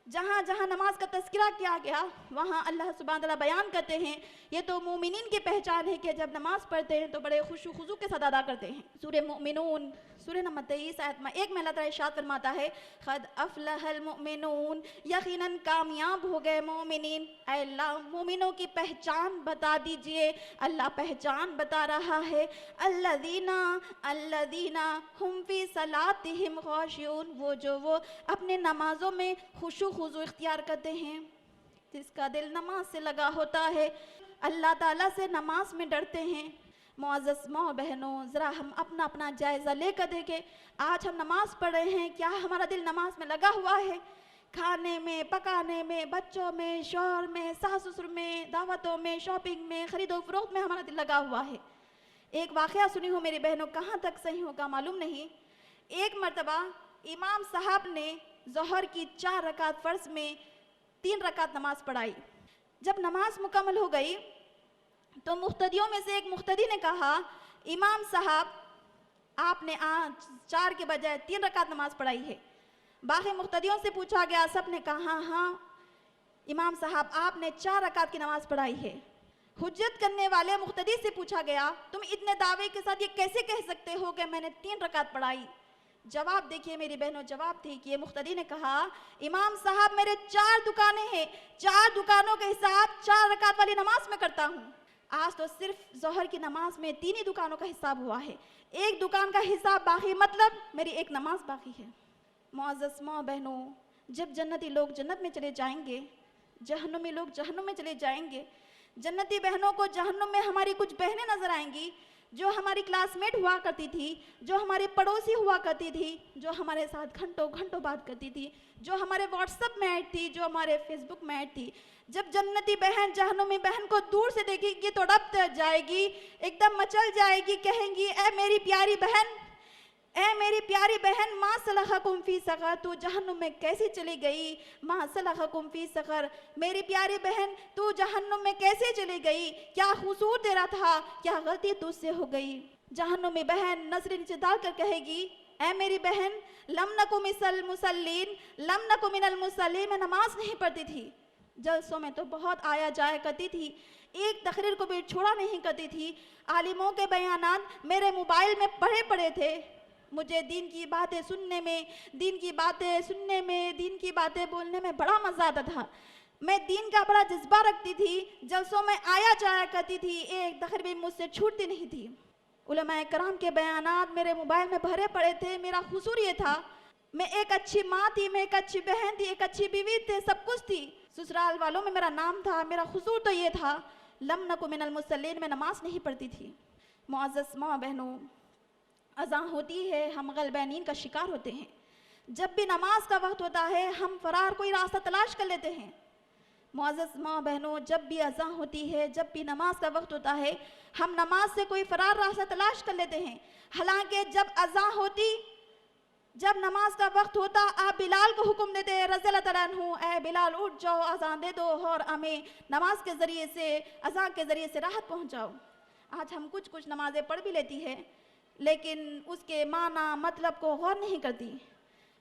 جہاں جہاں نماز کا تذکرہ کیا گیا وہاں اللہ سبحانہ تعالیٰ بیان کرتے ہیں یہ تو مومنین کی پہچان ہے کہ جب نماز پڑھتے ہیں تو بڑے خوش و خضوع کے ساتھ ادا کرتے ہیں. سورہ مومنون سورہ نمبر 23 آیت 1 میں اللہ تعالیٰ ارشاد فرماتا ہے قد افلح المؤمنون، یقیناً کامیاب ہو گئے مومنین. اے اللہ مومنوں کی پہچان بتا دیجئے. اللہ پہچان بتا رہا ہے الذین ہم فی صلاتہم خاشعون، وہ اپنے نمازوں میں خشوع خضوع اختیار کرتے ہیں، جس کا دل نماز سے لگا ہوتا ہے، اللہ تعالیٰ سے نماز میں ڈرتے ہیں. معزز ماں بہنوں، ذرا ہم اپنا جائزہ لے کر دیکھیں. آج ہم نماز پڑھ رہے ہیں، کیا ہمارا دل نماز میں لگا ہوا ہے؟ کھانے میں، پکانے میں، بچوں میں، شوہر میں، ساس سسر میں، دعوتوں میں، شاپنگ میں، خرید و فروخت میں ہمارا دل لگا ہوا ہے۔ ایک واقعہ سنی ہوں میری بہنوں، کہاں تک صحیح ہوگا معلوم نہیں۔ ایک مرتبہ امام صاحب نے ظہر کی 4 رکعت فرض میں 3 رکعت نماز پڑھائی۔ جب نماز مکمل ہو گئی تو مقتدیوں میں سے ایک مقتدی نے کہا، امام صاحب آپ نے آج 4 کے بجائے 3 رکعت نماز پڑھائی ہے۔ باقی مقتدیوں سے پوچھا گیا، سب نے کہا ہاں امام صاحب آپ نے 4 رکعت کی نماز پڑھائی ہے۔ حجت کرنے والے مقتدی سے پوچھا گیا، تم اتنے دعوے کے ساتھ یہ کیسے کہہ سکتے ہو کہ میں نے 3 رکعت پڑھائی؟ جواب دیکھیے میری بہنوں، جواب تھی کہ یہ مقتدی نے کہا، امام صاحب میرے 4 دکانیں ہیں، 4 دکانوں کے حساب 4 رکعت والی نماز میں کرتا ہوں۔ آج تو صرف ظہر کی نماز میں 3 ہی دکانوں کا حساب ہوا ہے، ایک دکان کا حساب باقی، مطلب میری ایک نماز باقی ہے۔ معزز ماں بہنوں، جب جنتی لوگ جنت میں چلے جائیں گے، جہنمی لوگ جہنم میں چلے جائیں گے، جنتی بہنوں کو جہنم میں ہماری کچھ بہنیں نظر آئیں گی جو ہماری کلاس میٹ ہوا کرتی تھی، جو ہماری پڑوسی ہوا کرتی تھی، جو ہمارے ساتھ گھنٹوں گھنٹوں بات کرتی تھی، جو ہمارے واٹس ایپ میں ایڈ تھی، جو ہمارے فیس بک میں ایڈ تھی۔ جب جنتی بہن جہنمی بہن کو دور سے دیکھے گی تو ڈب جائے گی، ایک دم مچل جائے گی، کہیں گی اے میری پیاری بہن، اے میری پیاری بہن، ما سلککم فی سقر، تو جہنم میں کیسی چلی گئی؟ ما سلککم فی سقر، میری پیاری بہن تو جہنم میں کیسے چلی گئی؟ کیا قصور تیرا تھا؟ کیا غلطی تجھ سے ہو گئی؟ جہنمی بہن نظر نیچے ڈال کر کہے گی، اے میری بہن، لم نکو مثل المصلین، لم نکو من المصلین، میں نماز نہیں پڑھتی تھی، جلسوں میں تو بہت آیا جایا کرتی تھی، ایک تقریر کو بھی چھوڑا نہیں کرتی تھی، عالموں کے بیانات میرے موبائل میں پڑے تھے، مجھے دین کی باتیں سننے میں، دین کی باتیں بولنے میں بڑا مزہ آتا تھا، میں دین کا بڑا جذبہ رکھتی تھی، جلسوں میں آیا جایا کرتی تھی، ایک تقریر بھی مجھ سے چھوٹتی نہیں تھی۔ علماء کرام کے بیانات میرے موبائل میں بھرے پڑے تھے، میرا قصور یہ تھا، میں ایک اچھی ماں تھی، میں ایک اچھی بہن تھی، ایک اچھی بیوی تھی، سب کچھ تھی، سسرال والوں میں میرا نام تھا، میرا قصور تو یہ تھا، لم نکو من المصلین، میں نماز نہیں پڑھتی تھی۔ معزز ماں بہنوں، اذان ہوتی ہے، ہم غلبہ نیند کا شکار ہوتے ہیں، جب بھی نماز کا وقت ہوتا ہے ہم فرار کوئی راستہ تلاش کر لیتے ہیں۔ معزز ماں بہنوں، جب بھی اذان ہوتی ہے، جب بھی نماز کا وقت ہوتا ہے، ہم نماز سے کوئی فرار راستہ تلاش کر لیتے ہیں، حالانکہ جب اذان ہوتی، جب نماز کا وقت ہوتا، آپ بلال کو حکم دیتے رضی اللہ تعالیٰ عنہ، اے بلال اٹھ جاؤ، اذان دے دو اور ہمیں نماز کے ذریعے سے، اذان کے ذریعے سے راحت پہنچاؤ۔ آج ہم کچھ نمازیں پڑھ بھی لیتی ہے لیکن اس کے معنی مطلب کو غور نہیں کرتی،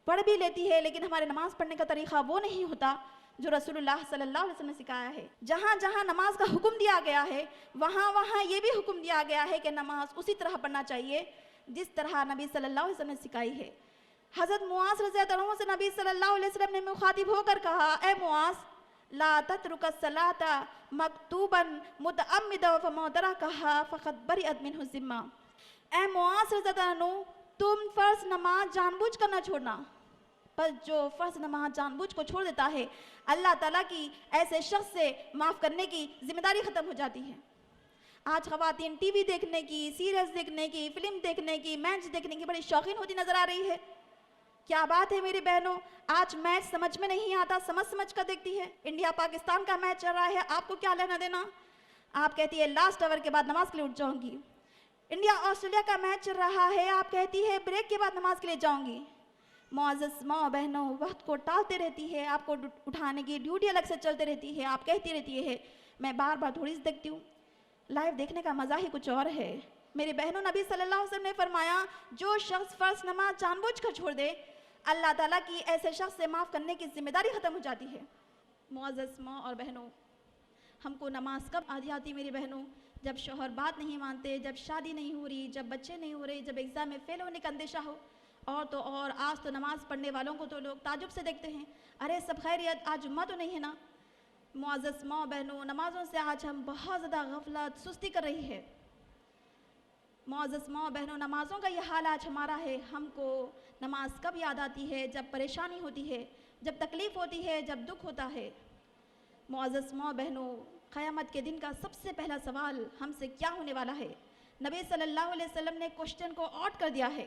پڑھ بھی لیتی ہے لیکن ہمارے نماز پڑھنے کا طریقہ وہ نہیں ہوتا جو رسول اللہ صلی اللہ علیہ وسلم نے سکھایا ہے۔ جہاں جہاں نماز کا حکم دیا گیا ہے وہاں وہاں یہ بھی حکم دیا گیا ہے کہ نماز اسی طرح پڑھنا چاہیے جس طرح نبی صلی اللہ علیہ وسلم نے سکھائی ہے۔ حضرت معاذ رضی اللہ عنہ سے نبی صلی اللہ علیہ وسلم نے مخاطب ہو کر کہا، اے معاذ، لا تترک الصلاۃ مکتوبا متعمدا فما ترکها فقد برئت منہ الذمہ۔ اے معاذ رضی اللہ عنہ، تم فرض نماز جان بوجھ کر نہ چھوڑنا، پر جو فرض نماز جان بوجھ کو چھوڑ دیتا ہے اللہ تعالیٰ کی ایسے شخص سے معاف کرنے کی ذمہ داری ختم ہو جاتی ہے۔ آج خواتین ٹی وی دیکھنے کی، سیریلز دیکھنے کی، فلم دیکھنے کی، میچ دیکھنے کی بڑی شوقین ہوتی نظر آ رہی ہے۔ کیا بات ہے میری بہنوں، آج میچ سمجھ میں نہیں آتا، سمجھ کر دیکھتی ہے۔ انڈیا پاکستان کا میچ چل رہا ہے، آپ کو کیا لینا دینا؟ آپ کہتی ہے لاسٹ اوور کے بعد نماز کے لیے اٹھ جاؤں گی۔ انڈیا آسٹریلیا کا میچ چل رہا ہے، آپ کہتی ہے بریک کے بعد نماز کے لیے جاؤں گی۔ معزز ماں بہنوں، وقت کو ٹالتے رہتی ہے، آپ کو اٹھانے کی ڈیوٹی الگ سے چلتے رہتی ہے، آپ کہتی رہتی ہے میں بار بار تھوڑی سی دیکھتی ہوں، لائیو دیکھنے کا مزہ ہی کچھ اور ہے۔ میری بہنوں، نبی صلی اللہ علیہ وسلم نے فرمایا جو شخص فرض نماز جان بوجھ کر چھوڑ دے اللہ تعالیٰ کی ایسے شخص سے معاف کرنے کی ذمہ داری ختم ہو جاتی ہے۔ معزز ماں اور بہنوں، ہم کو نماز کب آ جاتی میری بہنوں؟ جب شوہر بات نہیں مانتے، جب شادی نہیں ہو رہی، جب بچے نہیں ہو رہے، جب ایگزام میں فیل ہونے کا اندیشہ ہو، اور تو اور آج تو نماز پڑھنے والوں کو تو لوگ تعجب سے دیکھتے ہیں، ارے سب خیریت، آج جمعہ تو نہیں ہے نا؟ معزز ماں بہنوں، نمازوں سے آج ہم بہت زیادہ غفلت سستی کر رہی ہے۔ معزز ماں بہنوں، نمازوں کا یہ حال آج ہمارا ہے۔ ہم کو نماز کب یاد آتی ہے؟ جب پریشانی ہوتی ہے، جب تکلیف ہوتی ہے، جب دکھ ہوتا ہے۔ معزز ماں بہنوں، قیامت کے دن کا سب سے پہلا سوال ہم سے کیا ہونے والا ہے؟ نبی صلی اللہ علیہ وسلم نے کوشچن کو آؤٹ کر دیا ہے۔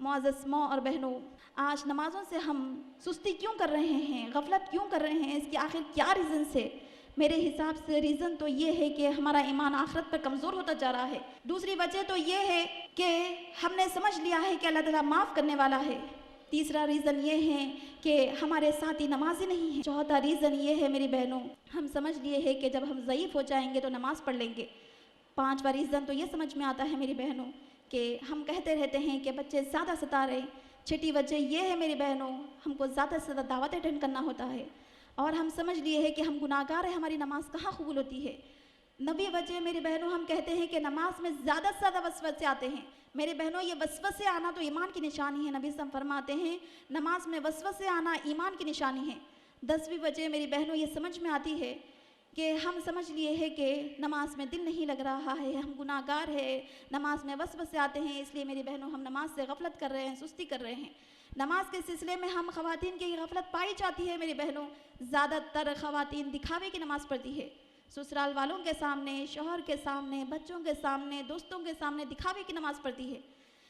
معزز ماں اور بہنوں، آج نمازوں سے ہم سستی کیوں کر رہے ہیں، غفلت کیوں کر رہے ہیں، اس کے آخر کیا ریزنس ہے؟ میرے حساب سے ریزن تو یہ ہے کہ ہمارا ایمان آخرت پر کمزور ہوتا جا رہا ہے۔ دوسری وجہ تو یہ ہے کہ ہم نے سمجھ لیا ہے کہ اللہ تعالیٰ معاف کرنے والا ہے۔ تیسرا ریزن یہ ہے کہ ہمارے ساتھی نمازی نہیں ہیں۔ چوتھا ریزن یہ ہے میری بہنوں، ہم سمجھ لیے ہے کہ جب ہم ضعیف ہو جائیں گے تو نماز پڑھ لیں گے۔ پانچواں ریزن تو یہ سمجھ میں آتا ہے میری بہنوں کہ ہم کہتے رہتے ہیں کہ بچے زیادہ ستا رہے۔ چھٹی وجہ یہ ہے میری بہنوں، ہم کو زیادہ سے زیادہ دعوت اٹینڈ کرنا ہوتا ہے اور ہم سمجھ لیے ہے کہ ہم گناہ گار ہیں، ہماری نماز کہاں قبول ہوتی ہے۔ نبی وجہ میری بہنوں، ہم کہتے ہیں کہ نماز میں زیادہ سے زیادہ وسوسے آتے ہیں۔ میرے بہنوں، یہ وسوسے آنا تو ایمان کی نشانی ہے۔ نبی صلی اللہ علیہ وسلم فرماتے ہیں نماز میں وسوسے آنا ایمان کی نشانی ہے۔ 10ویں وجہ میری بہنوں یہ سمجھ میں آتی ہے کہ ہم سمجھ لیے ہے کہ نماز میں دل نہیں لگ رہا ہے، ہم گناہ گار ہے، نماز میں وسوسے آتے ہیں، اس لیے میری بہنوں ہم نماز سے غفلت کر رہے ہیں، سستی کر رہے ہیں۔ نماز کے سلسلے میں ہم خواتین کی غفلت پائی جاتی ہے میری بہنوں۔ زیادہ تر خواتین دکھاوے کی نماز پڑھتی ہے، سسرال والوں کے سامنے، شوہر کے سامنے، بچوں کے سامنے، دوستوں کے سامنے دکھاوے کی نماز پڑھتی ہے۔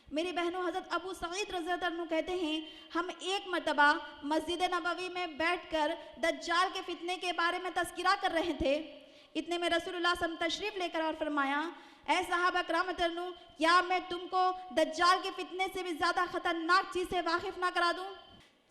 میری بہنوں، حضرت ابو سعید رضی اللہ عنہ کہتے ہیں ہم ایک مرتبہ مسجد نبوی میں بیٹھ کر دجال کے فتنے کے بارے میں تذکرہ کر رہے تھے۔ اتنے میں رسول اللہ صلی اللہ علیہ وسلم تشریف لے کر اور فرمایا، اے صحابہ کرام عنہ، کیا میں تم کو دجال کے فتنے سے بھی زیادہ خطرناک چیز سے واقف نہ کرا دوں؟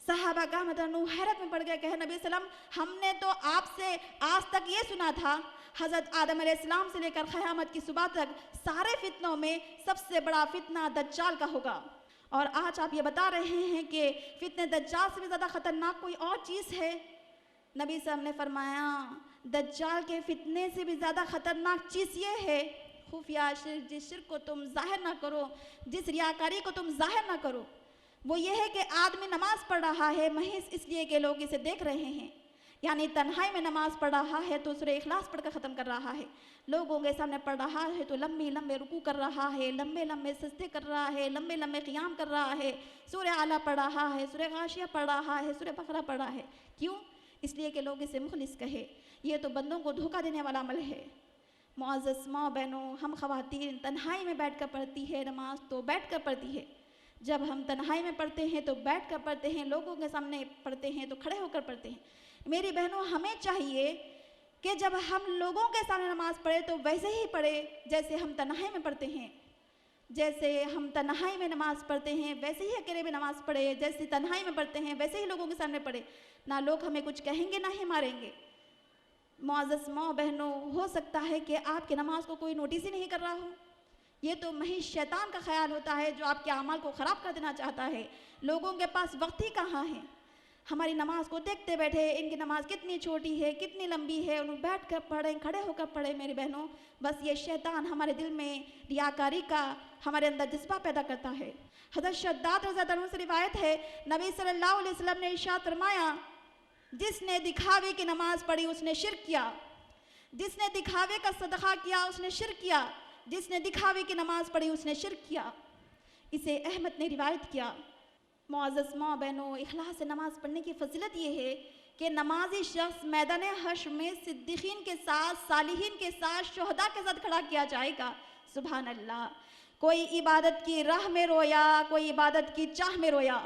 صحابہ کرام عنہ حیرت میں پڑ گئے، کہے نبی صلی اللہ علیہ وسلم ہم نے تو آپ سے آج تک یہ سنا تھا حضرت آدم علیہ السلام سے لے کر قیامت کی صبح تک سارے فتنوں میں سب سے بڑا فتنہ دجال کا ہوگا، اور آج آپ یہ بتا رہے ہیں کہ فتنے دجال سے بھی زیادہ خطرناک کوئی اور چیز ہے؟ نبی صلی اللہ علیہ وسلم نے فرمایا دجال کے فتنے سے بھی زیادہ خطرناک چیز یہ ہے خفیہ شرک، جس شرک کو تم ظاہر نہ کرو، جس ریاکاری کو تم ظاہر نہ کرو، وہ یہ ہے کہ آدمی نماز پڑھ رہا ہے محض اس لیے کہ لوگ اسے دیکھ رہے ہیں، یعنی تنہائی میں نماز پڑھ رہا ہے تو سورہ اخلاص پڑھ کر ختم کر رہا ہے، لوگوں کے سامنے پڑھ رہا ہے تو لمبے لمبے رکوع کر رہا ہے، لمبے لمبے سجدے کر رہا ہے، لمبے لمبے قیام کر رہا ہے، سورہ اعلیٰ پڑھ رہا ہے، سورہ غاشیہ پڑھ رہا ہے، سورہ بقرہ پڑھ رہا ہے۔ کیوں؟ اس لیے کہ لوگ اسے مخلص کہے۔ یہ تو بندوں کو دھوکہ دینے والا عمل ہے۔ معزز ماں بہنوں، ہم خواتین تنہائی میں بیٹھ کر پڑھتی ہے نماز تو بیٹھ کر پڑھتی ہے، جب ہم تنہائی میں پڑھتے ہیں تو بیٹھ کر پڑھتے ہیں، لوگوں کے سامنے پڑھتے ہیں تو کھڑے ہو کر پڑھتے ہیں۔ میری بہنوں، ہمیں چاہیے کہ جب ہم لوگوں کے سامنے نماز پڑھے تو ویسے ہی پڑھے جیسے ہم تنہائی میں پڑھتے ہیں، جیسے ہم تنہائی میں نماز پڑھتے ہیں ویسے ہی اکیلے میں نماز پڑھے، جیسے تنہائی میں پڑھتے ہیں ویسے ہی لوگوں کے سامنے پڑھے، نہ لوگ ہمیں کچھ کہیں گے نہ ہی ماریں گے۔ معزز ماں بہنوں، ہو سکتا ہے کہ آپ کی نماز کو کوئی نوٹس ہی نہیں کر رہا ہو، یہ تو محض شیطان کا خیال ہوتا ہے جو آپ کے اعمال کو خراب کر دینا چاہتا ہے۔ لوگوں کے پاس وقت ہی کہاں ہے، ہماری نماز کو دیکھتے بیٹھے ان کی نماز کتنی چھوٹی ہے، کتنی لمبی ہے، انہوں بیٹھ کر پڑھیں، کھڑے ہو کر پڑھیں۔ میری بہنوں، بس یہ شیطان ہمارے دل میں ریاکاری کا ہمارے اندر جذبہ پیدا کرتا ہے۔ حضرت شداد رضی اللہ عنہ سے روایت ہے، نبی صلی اللہ علیہ وسلم نے ارشاد فرمایا، جس نے دکھاوے کی نماز پڑھی اس نے شرک کیا، جس نے دکھاوے کا صدقہ کیا اس نے شرک کیا، جس نے دکھاوے کی نماز پڑھی اس نے شرک کیا۔ اسے احمد نے روایت کیا۔ معزز ماں بہنوں، اخلاص سے نماز پڑھنے کی فضیلت یہ ہے کہ نمازی شخص میدان حشر میں صدیقین کے ساتھ، صالحین کے ساتھ، شہداء کے ساتھ کھڑا کیا جائے گا۔ سبحان اللہ۔ کوئی عبادت کی راہ میں رویا، کوئی عبادت کی چاہ میں رویا،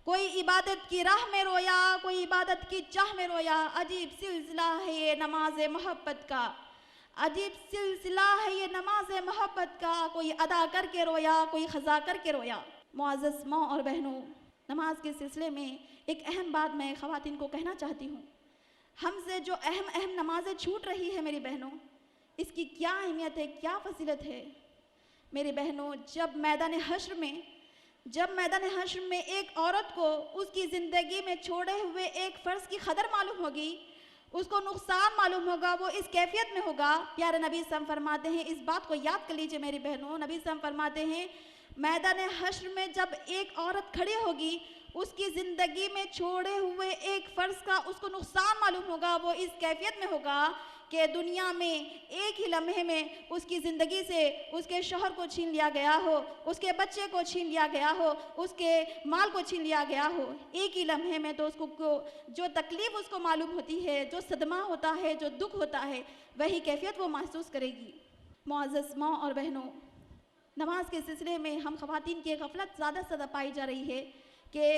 کوئی عبادت کی راہ میں رویا، کوئی عبادت کی چاہ میں رویا۔ عجیب سلسلہ ہے یہ نماز محبت کا، عجیب سلسلہ ہے یہ نماز محبت کا، کوئی ادا کر کے رویا، کوئی قضا کر کے رویا۔ معزز ماں اور بہنوں، نماز کے سلسلے میں ایک اہم بات میں خواتین کو کہنا چاہتی ہوں۔ ہم سے جو اہم نمازیں چھوٹ رہی ہے میری بہنوں، اس کی کیا اہمیت ہے، کیا فضیلت ہے۔ میری بہنوں، جب میدان حشر میں ایک عورت کو اس کی زندگی میں چھوڑے ہوئے ایک فرض کی قدر معلوم ہوگی، اس کو نقصان معلوم ہوگا، وہ اس کیفیت میں ہوگا۔ پیارے نبی صلی اللہ علیہ وسلم فرماتے ہیں، اس بات کو یاد کر لیجئے میری بہنوں، نبی صلی اللہ علیہ وسلم فرماتے ہیں میدان حشر میں جب ایک عورت کھڑی ہوگی، اس کی زندگی میں چھوڑے ہوئے ایک فرض کا اس کو نقصان معلوم ہوگا، وہ اس کیفیت میں ہوگا کہ دنیا میں ایک ہی لمحے میں اس کی زندگی سے اس کے شوہر کو چھین لیا گیا ہو، اس کے بچے کو چھین لیا گیا ہو، اس کے مال کو چھین لیا گیا ہو، ایک ہی لمحے میں تو اس کو جو تکلیف اس کو معلوم ہوتی ہے، جو صدمہ ہوتا ہے، جو دکھ ہوتا ہے، وہی کیفیت وہ محسوس کرے گی۔ معزز ماں اور بہنوں، نماز کے سلسلے میں ہم خواتین کی غفلت زیادہ سے زیادہ پائی جا رہی ہے کہ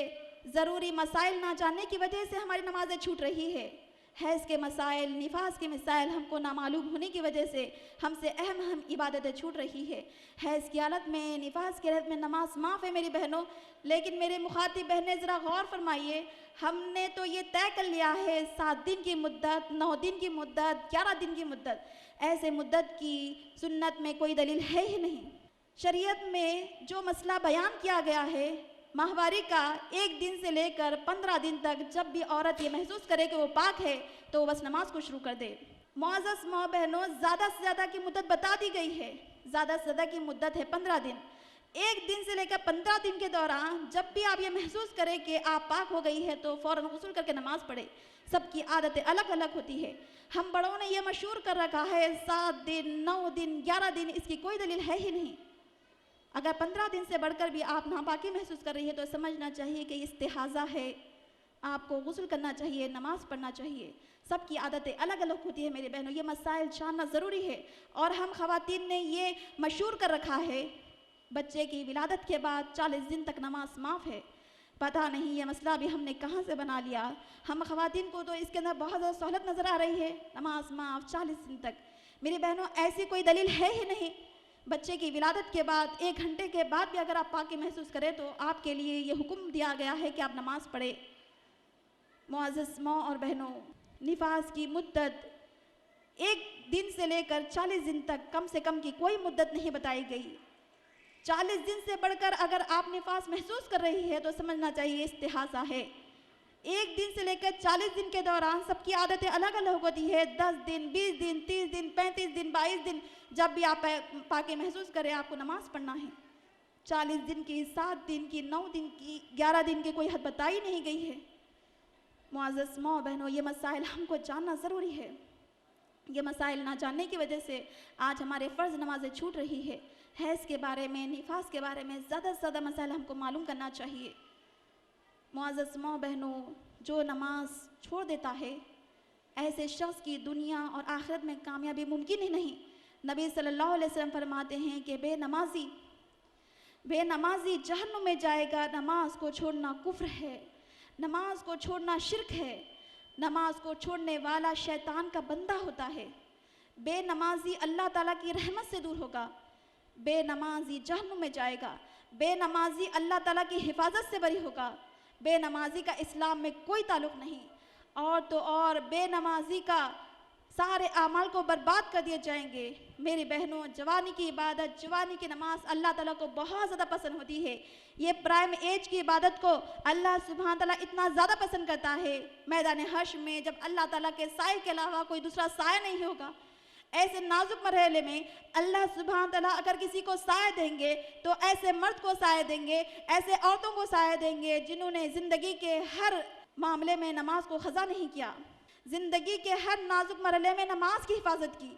ضروری مسائل نہ جاننے کی وجہ سے ہماری نمازیں چھوٹ رہی ہے. حیض کے مسائل، نفاس کے مسائل ہم کو نامعلوم ہونے کی وجہ سے ہم سے اہم عبادتیں چھوٹ رہی ہے. حیض کی حالت میں، نفاس کی حالت میں نماز معاف ہے میری بہنوں، لیکن میرے مخاطب بہنیں ذرا غور فرمائیے. ہم نے تو یہ طے کر لیا ہے 7 دن کی مدت، 9 دن کی مدت، 11 دن کی مدت. ایسے مدت کی سنت میں کوئی دلیل ہے ہی نہیں. شریعت میں جو مسئلہ بیان کیا گیا ہے ماہواری کا، 1 دن سے لے کر 15 دن تک جب بھی عورت یہ محسوس کرے کہ وہ پاک ہے تو وہ بس نماز کو شروع کر دے. معزز ماں بہنوں، زیادہ سے زیادہ کی مدت بتا دی گئی ہے. زیادہ سے زیادہ کی مدت ہے 15 دن. 1 دن سے لے کر 15 دن کے دوران جب بھی آپ یہ محسوس کریں کہ آپ پاک ہو گئی ہے تو فوراً غسل کر کے نماز پڑھے. سب کی عادتیں الگ الگ ہوتی ہے. ہم بڑوں نے یہ مشہور کر رکھا ہے 7 دن، 9 دن، 11 دن، اس کی کوئی دلیل ہے ہی نہیں. اگر 15 دن سے بڑھ کر بھی آپ ناپاکی محسوس کر رہی ہے تو سمجھنا چاہیے کہ استحاضہ ہے. آپ کو غسل کرنا چاہیے، نماز پڑھنا چاہیے. سب کی عادتیں الگ الگ ہوتی ہے میرے بہنوں. یہ مسائل جاننا ضروری ہے. اور ہم خواتین نے یہ مشہور کر رکھا ہے بچے کی ولادت کے بعد 40 دن تک نماز معاف ہے. پتہ نہیں یہ مسئلہ بھی ہم نے کہاں سے بنا لیا. ہم خواتین کو تو اس کے اندر بہت زیادہ سہولت نظر آ رہی ہے، نماز معاف 40 دن تک. میری بہنوں ایسی کوئی دلیل ہے ہی نہیں. بچے کی ولادت کے بعد 1 گھنٹے کے بعد بھی اگر آپ پاکی محسوس کریں تو آپ کے لیے یہ حکم دیا گیا ہے کہ آپ نماز پڑھیں. معزز ماں اور بہنوں، نفاس کی مدت 1 دن سے لے کر 40 دن تک کم سے کم کی کوئی مدت نہیں بتائی گئی. 40 دن سے بڑھ کر اگر آپ نفاس محسوس کر رہی ہے تو سمجھنا چاہیے استحاضہ ہے. 1 دن سے لے کر 40 دن کے دوران سب کی عادتیں الگ الگ ہوتی ہے. 10 دن، 20 دن، 30 دن، 35 دن، 22 دن، جب بھی آپ پاکی محسوس کریں آپ کو نماز پڑھنا ہے. 40 دن کی، 7 دن کی، 9 دن کی، 11 دن کی کوئی حد بتائی نہیں گئی ہے. معزز ماں بہنوں، یہ مسائل ہم کو جاننا ضروری ہے. یہ مسائل نہ جاننے کی وجہ سے آج ہمارے فرض نمازیں چھوٹ رہی ہے. حیض کے بارے میں، نفاس کے بارے میں زیادہ سے زیادہ مسائل ہم کو معلوم کرنا چاہیے. معزز ماں بہنوں، جو نماز چھوڑ دیتا ہے ایسے شخص کی دنیا اور آخرت میں کامیابی ممکن ہی نہیں. نبی صلی اللہ علیہ وسلم فرماتے ہیں کہ بے نمازی جہنم میں جائے گا. نماز کو چھوڑنا کفر ہے، نماز کو چھوڑنا شرک ہے. نماز کو چھوڑنے والا شیطان کا بندہ ہوتا ہے. بے نمازی اللہ تعالیٰ کی رحمت سے دور ہوگا. بے نمازی جہنم میں جائے گا. بے نمازی اللہ تعالیٰ کی حفاظت سے بری ہوگا. بے نمازی کا اسلام میں کوئی تعلق نہیں. اور تو اور بے نمازی کا سارے اعمال کو برباد کر دیے جائیں گے. میری بہنوں، جوانی کی عبادت، جوانی کی نماز اللہ تعالیٰ کو بہت زیادہ پسند ہوتی ہے. یہ پرائم ایج کی عبادت کو اللہ سبحانہ تعالیٰ اتنا زیادہ پسند کرتا ہے. میدان حشر میں جب اللہ تعالیٰ کے سائے کے علاوہ کوئی دوسرا سایہ نہیں ہوگا، ایسے نازک مرحلے میں اللہ سبحانہ تعالیٰ اگر کسی کو سایہ دیں گے تو ایسے مرد کو سایہ دیں گے، ایسے عورتوں کو سایہ دیں گے جنہوں نے زندگی کے ہر معاملے میں نماز کو قضا نہیں کیا، زندگی کے ہر نازک مرحلے میں نماز کی حفاظت کی.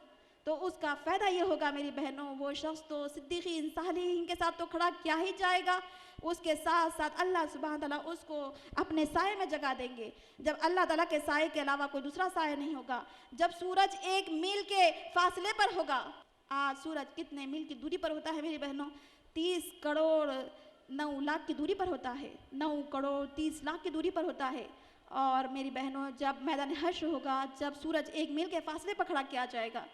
تو اس کا فائدہ یہ ہوگا میری بہنوں، وہ شخص تو صدیقین صالحین کے ساتھ تو کھڑا کیا ہی جائے گا، اس کے ساتھ ساتھ اللہ سبحانہ تعالیٰ اس کو اپنے سائے میں جگہ دیں گے. جب اللہ تعالیٰ کے سائے کے علاوہ کوئی دوسرا سایہ نہیں ہوگا، جب سورج 1 میل کے فاصلے پر ہوگا. آج سورج کتنے میل کی دوری پر ہوتا ہے میری بہنوں؟ 30 کروڑ 9 لاکھ کی دوری پر ہوتا ہے. 9 کروڑ 30 لاکھ کی دوری پر ہوتا ہے. اور میری بہنوں، جب میدان حشر ہوگا، جب سورج 1 میل کے فاصلے پر کھڑا کیا جائے گا،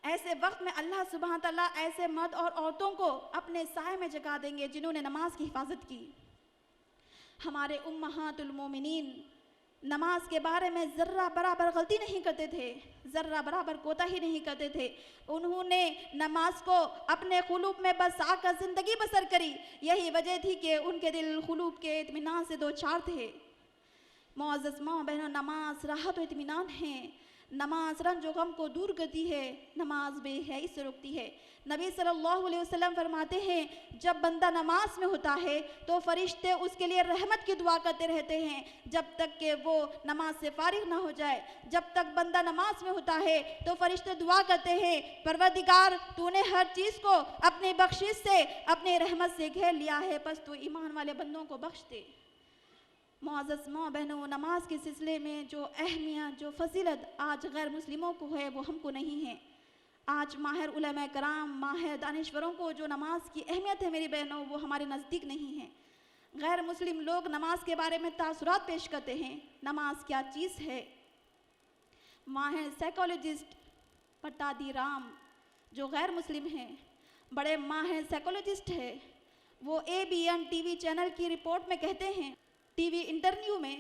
ایسے وقت میں اللہ سبحانہ تعالیٰ ایسے مرد اور عورتوں کو اپنے سائے میں جگا دیں گے جنہوں نے نماز کی حفاظت کی. ہمارے امہات المومنین نماز کے بارے میں ذرہ برابر غلطی نہیں کرتے تھے، ذرہ برابر کوتاہی نہیں کرتے تھے. انہوں نے نماز کو اپنے قلوب میں بسا کر زندگی بسر کری. یہی وجہ تھی کہ ان کے دل قلوب کے اطمینان سے دوچار تھے. معزز ماں بہنوں، نماز راحت و اطمینان ہے. نماز رنج و غم کو دور کرتی ہے. نماز بے حیائی سے روکتی ہے. نبی صلی اللہ علیہ وسلم فرماتے ہیں جب بندہ نماز میں ہوتا ہے تو فرشتے اس کے لیے رحمت کی دعا کرتے رہتے ہیں جب تک کہ وہ نماز سے فارغ نہ ہو جائے. جب تک بندہ نماز میں ہوتا ہے تو فرشتے دعا کرتے ہیں پروردگار تو نے ہر چیز کو اپنی بخشش سے، اپنی رحمت سے گھیر لیا ہے، پس تو ایمان والے بندوں کو بخش دے. معزز ماں بہنوں، نماز کے سلسلے میں جو اہمیت، جو فضیلت آج غیر مسلموں کو ہے وہ ہم کو نہیں ہے. آج ماہر علماء کرام، ماہر دانشوروں کو جو نماز کی اہمیت ہے میری بہنوں، وہ ہمارے نزدیک نہیں ہے۔ غیر مسلم لوگ نماز کے بارے میں تاثرات پیش کرتے ہیں، نماز کیا چیز ہے۔ ماہر سائیکالوجسٹ پٹادی رام جو غیر مسلم ہیں، بڑے ماہر سائیکالوجسٹ ہیں، وہ ABN ٹی وی چینل کی رپورٹ میں کہتے ہیں، ٹی وی انٹرویو میں،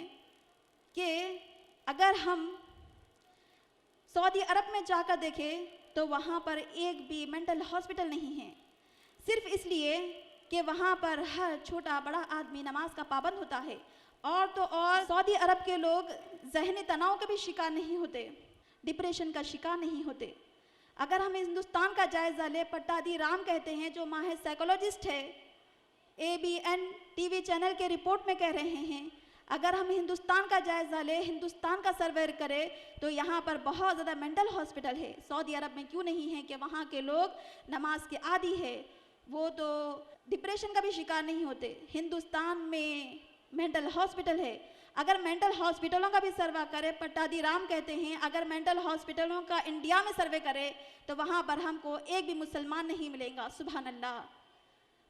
کہ اگر ہم سعودی عرب میں جا کر دیکھیں تو وہاں پر ایک بھی مینٹل ہاسپٹل نہیں ہے، صرف اس لیے کہ وہاں پر ہر چھوٹا بڑا آدمی نماز کا پابند ہوتا ہے۔ اور تو اور سعودی عرب کے لوگ ذہنی تناؤ کے بھی شکار نہیں ہوتے، ڈپریشن کا شکار نہیں ہوتے۔ اگر ہم ہندوستان کا جائزہ لیں، پٹادی رام کہتے ہیں، جو ماہر سائیکالوجسٹ ہے، ABN ٹی وی چینل کے رپورٹ میں کہہ رہے ہیں، اگر ہم ہندوستان کا جائزہ لیں، ہندوستان کا سروے کریں، تو یہاں پر بہت زیادہ مینٹل ہاسپٹل ہے۔ سعودی عرب میں کیوں نہیں ہے کہ وہاں کے لوگ نماز کے عادی ہے، وہ تو ڈپریشن کا بھی شکار نہیں ہوتے۔ ہندوستان میں مینٹل ہاسپٹل ہے۔ اگر مینٹل ہاسپٹلوں کا بھی سروے کرے، پٹادی رام کہتے ہیں، اگر مینٹل ہاسپٹلوں کا انڈیا میں سروے کرے تو وہاں پر ہم کو ایک بھی مسلمان نہیں ملے گا۔ سبحان اللہ۔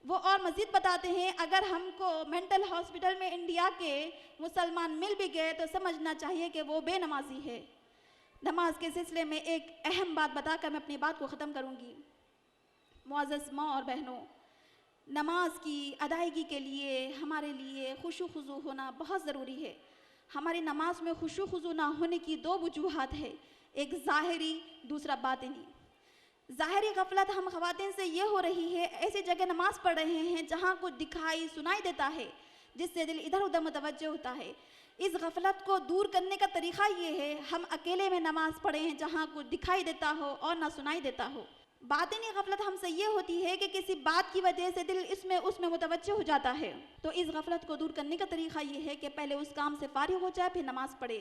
وہ اور مزید بتاتے ہیں، اگر ہم کو مینٹل ہاسپٹل میں انڈیا کے مسلمان مل بھی گئے تو سمجھنا چاہیے کہ وہ بے نمازی ہے۔ نماز کے سلسلے میں ایک اہم بات بتا کر میں اپنی بات کو ختم کروں گی۔ معزز ماں اور بہنوں، نماز کی ادائیگی کے لیے ہمارے لیے خشوع و خضوع ہونا بہت ضروری ہے۔ ہماری نماز میں خشوع و خضوع نہ ہونے کی دو وجوہات ہے، ایک ظاہری، دوسرا باطنی۔ ظاہری غفلت ہم خواتین سے یہ ہو رہی ہے، ایسی جگہ نماز پڑھ رہے ہیں جہاں کچھ دکھائی سنائی دیتا ہے، جس سے دل ادھر ادھر متوجہ ہوتا ہے۔ اس غفلت کو دور کرنے کا طریقہ یہ ہے، ہم اکیلے میں نماز پڑھیں جہاں کچھ دکھائی دیتا ہو اور نہ سنائی دیتا ہو۔ باطنی غفلت ہم سے یہ ہوتی ہے کہ کسی بات کی وجہ سے دل اس میں متوجہ ہو جاتا ہے، تو اس غفلت کو دور کرنے کا طریقہ یہ ہے کہ پہلے اس کام سے فارغ ہو جائے، پھر نماز پڑھے۔